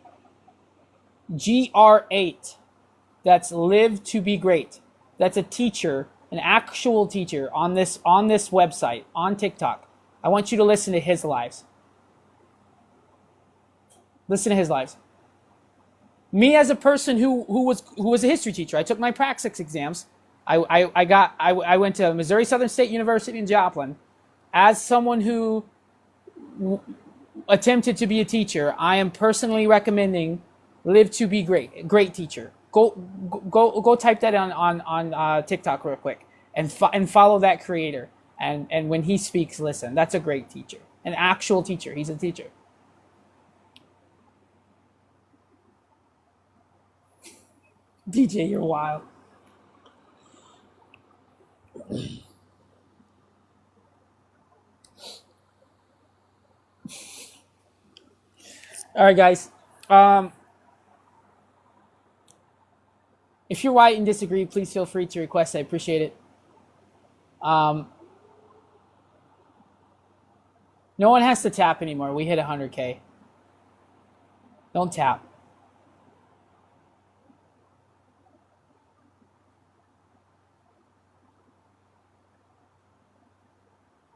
That's live to be great. That's a teacher, an actual teacher on this website, on TikTok. I want you to listen to his lives. Listen to his lives. Me as a person who was a history teacher, I took my Praxis exams. I went to Missouri Southern State University in Joplin. As someone who attempted to be a teacher, I am personally recommending Live to Be Great. Great teacher. Go type that on TikTok real quick and follow that creator. And when he speaks, listen. That's a great teacher. An actual teacher. He's a teacher. DJ, you're wild. All right, guys. If you're white and disagree, please feel free to request. I appreciate it. No one has to tap anymore. We hit 100K. Don't tap.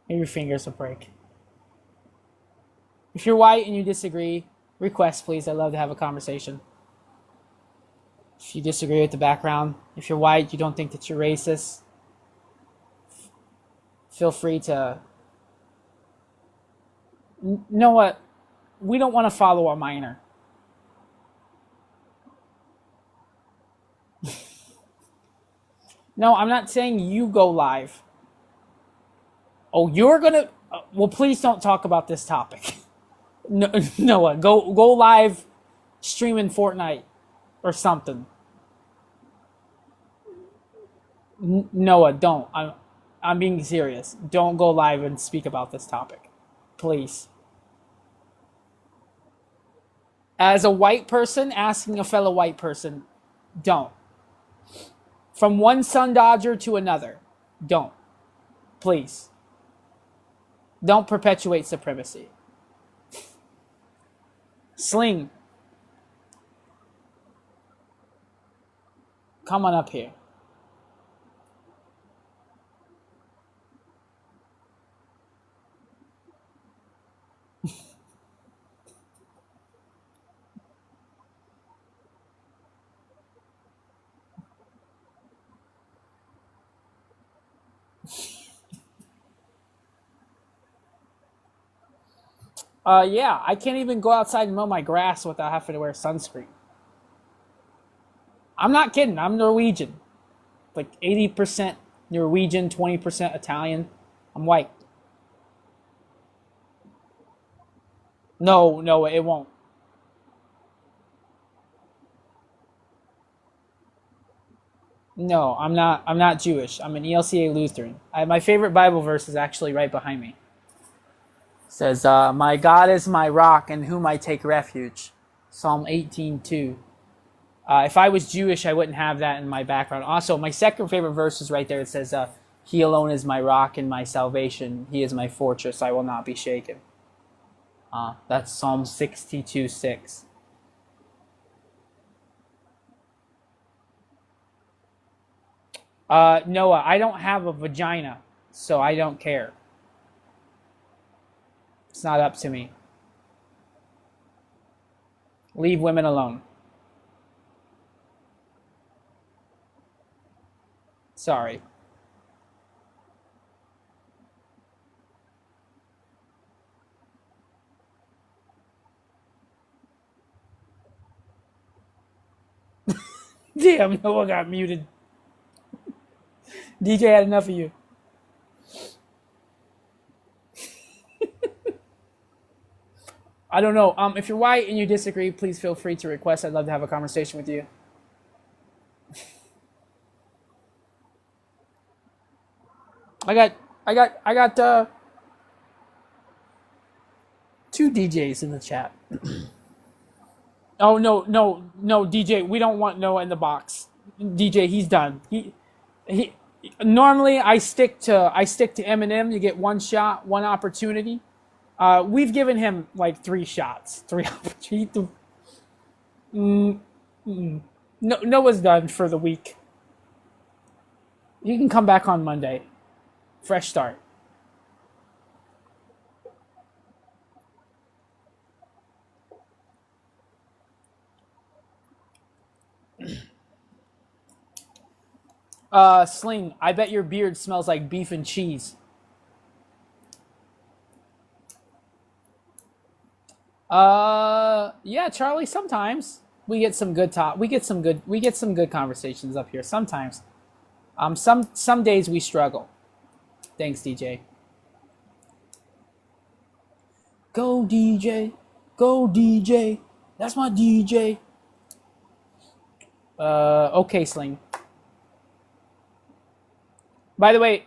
Maybe your fingers will break. If you're white and you disagree, request, please. I'd love to have a conversation. If you disagree with the background, if you're white, you don't think that you're racist, feel free to Noah, we don't want to follow a minor. No, I'm not saying you go live. Oh, you're gonna. Well, please don't talk about this topic. No, Noah, go live, streaming Fortnite or something. Noah, don't. I'm being serious. Don't go live and speak about this topic, please. As a white person asking a fellow white person, don't. From one Sun Dodger to another, don't. Please. Don't perpetuate supremacy. Sling, come on up here. Yeah, I can't even go outside and mow my grass without having to wear sunscreen. I'm not kidding. I'm Norwegian. Like 80% Norwegian, 20% Italian. I'm white. No, it won't. No, I'm not Jewish. I'm an ELCA Lutheran. My favorite Bible verse is actually right behind me. It says, "My God is my rock in whom I take refuge." Psalm 18:2. If I was Jewish, I wouldn't have that in my background. Also, my second favorite verse is right there. It says, "He alone is my rock and my salvation. He is my fortress. I will not be shaken." That's Psalm 62:6. Noah, I don't have a vagina, so I don't care. It's not up to me. Leave women alone. Sorry. Damn, Noah got muted. DJ had enough of you. I don't know. If you're white and you disagree, please feel free to request. I'd love to have a conversation with you. I got two DJs in the chat. Oh no, DJ, we don't want Noah in the box. DJ, he's done. He normally I stick to Eminem. You get one shot, one opportunity. We've given him like three shots, three opportunities. Noah's done for the week. You can come back on Monday. Fresh start. Sling, I bet your beard smells like beef and cheese. Yeah, Charlie, sometimes we get some good talk. We get some good conversations up here sometimes. Some days we struggle. Thanks, DJ. Go DJ. Go DJ. That's my DJ. Okay, Sling. By the way,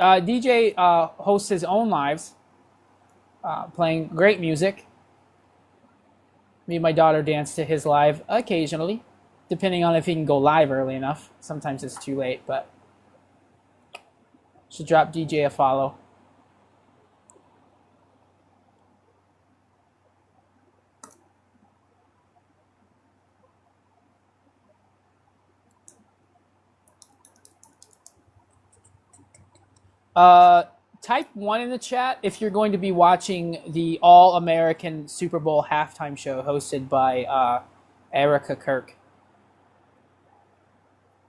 DJ hosts his own lives, playing great music. Me and my daughter dance to his live occasionally, depending on if he can go live early enough. Sometimes it's too late, but should drop DJ a follow. Type 1 in the chat if you're going to be watching the All-American Super Bowl halftime show hosted by Erica Kirk.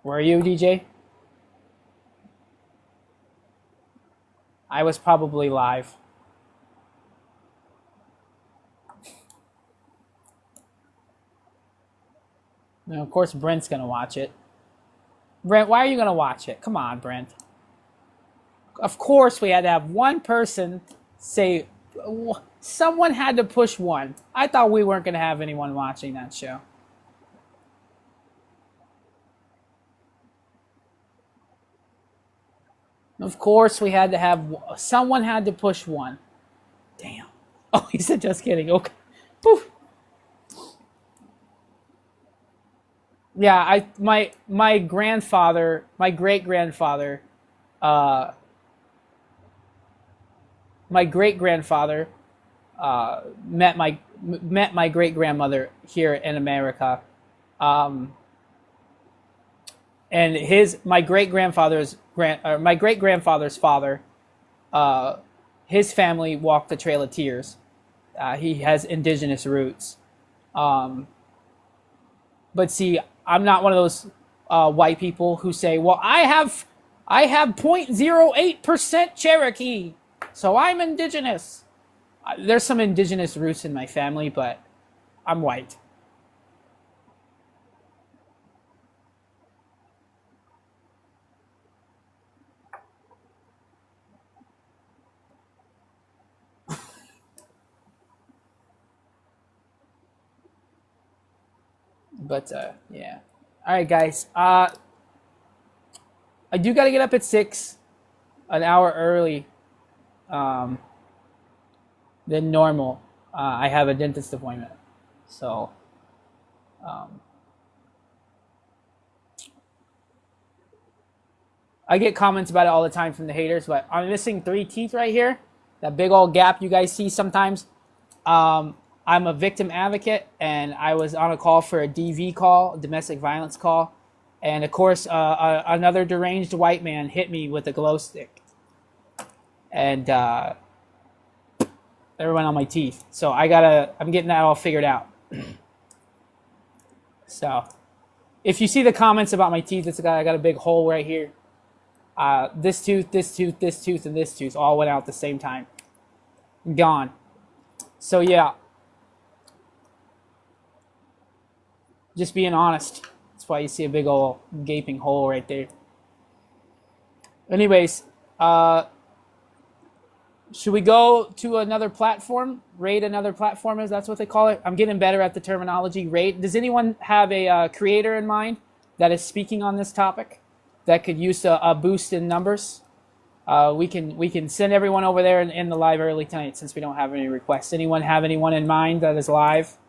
Were you, DJ? I was probably live. And of course, Brent's gonna watch it. Brent, why are you gonna watch it? Come on, Brent. Of course, we had to have one person say. Someone had to push one. I thought we weren't gonna have anyone watching that show. Of course, we had to have someone had to push one. Damn. Oh, he said just kidding. Okay. Poof. Yeah, my grandfather, my great grandfather, met my great grandmother here in America, and my great grandfather's father, his family walked the Trail of Tears. He has indigenous roots, but see, I'm not one of those white people who say, "Well, I have 0.08% Cherokee, so I'm indigenous." There's some indigenous roots in my family, but I'm white. But yeah. All right, guys. I do got to get up at 6, an hour early than normal. I have a dentist appointment, so I get comments about it all the time from the haters. But I'm missing 3 teeth right here. That big old gap you guys see sometimes. I'm a victim advocate, and I was on a call for a DV call, a domestic violence call, and of course, another deranged white man hit me with a glow stick, and everyone on my teeth. So I'm getting that all figured out. So, if you see the comments about my teeth, I got a big hole right here. This tooth, this tooth, this tooth, and this tooth all went out at the same time. Gone. So yeah. Just being honest. That's why you see a big old gaping hole right there. Anyways, should we go to another platform? Raid another platform, is that's what they call it? I'm getting better at the terminology. Raid. Does anyone have a creator in mind that is speaking on this topic that could use a boost in numbers? We can send everyone over there in the live early tonight since we don't have any requests. Anyone have anyone in mind that is live?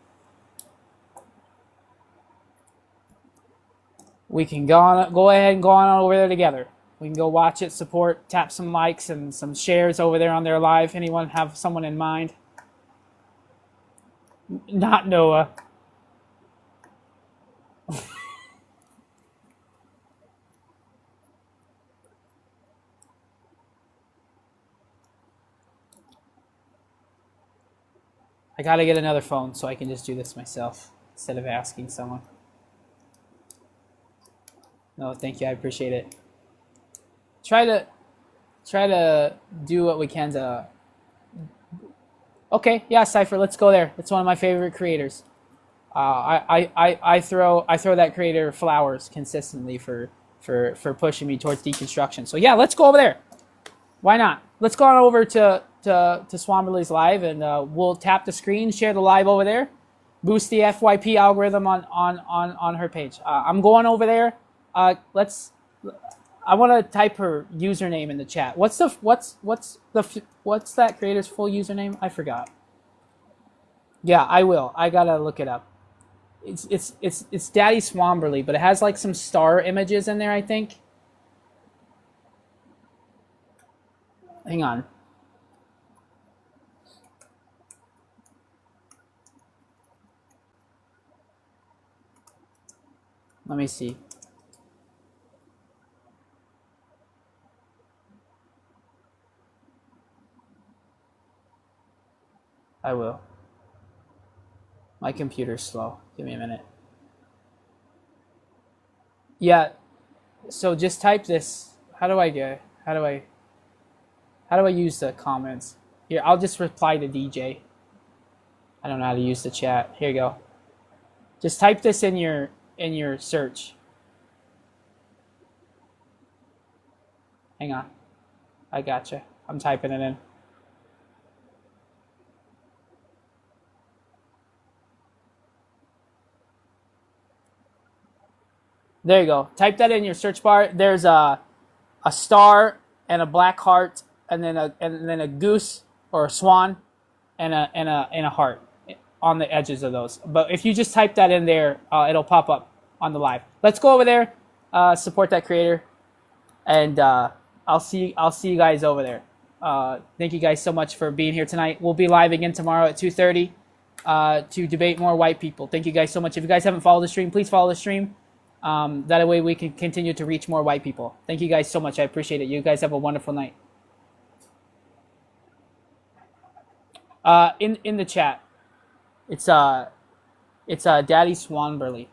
We can go ahead and go on over there together. We can go watch it, support, tap some likes and some shares over there on their live. Anyone have someone in mind? Not Noah. I gotta get another phone so I can just do this myself instead of asking someone. No, thank you. I appreciate it. Try to do what we can to. Okay, yeah, Cypher. Let's go there. It's one of my favorite creators. I throw that creator flowers consistently for pushing me towards deconstruction. So yeah, let's go over there. Why not? Let's go on over to Swamberly's live, and we'll tap the screen, share the live over there, boost the FYP algorithm on her page. I'm going over there. I want to type her username in the chat. What's that creator's full username? I forgot. Yeah, I will. I gotta look it up. It's Daddy Swamberly, but it has like some star images in there, I think. Hang on. Let me see. I will. My computer's slow. Give me a minute. Yeah. So just type this. How do I use the comments? Here, I'll just reply to DJ. I don't know how to use the chat. Here you go. Just type this in your in your search. Hang on. I gotcha. I'm typing it in. There you go. Type that in your search bar. There's a star and a black heart, and then a goose or a swan, and a heart on the edges of those. But if you just type that in there, it'll pop up on the live. Let's go over there, support that creator, and I'll see you guys over there. Thank you guys so much for being here tonight. We'll be live again tomorrow at 2:30 to debate more white people. Thank you guys so much. If you guys haven't followed the stream, please follow the stream. That way we can continue to reach more white people. Thank you guys so much. I appreciate it. You guys have a wonderful night. In the chat, it's Daddy Swanberly.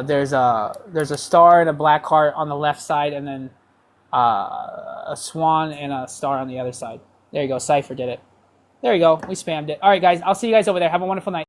There's a star and a black heart on the left side, and then a swan and a star on the other side. There you go. Cypher did it. There you go. We spammed it. All right, guys. I'll see you guys over there. Have a wonderful night.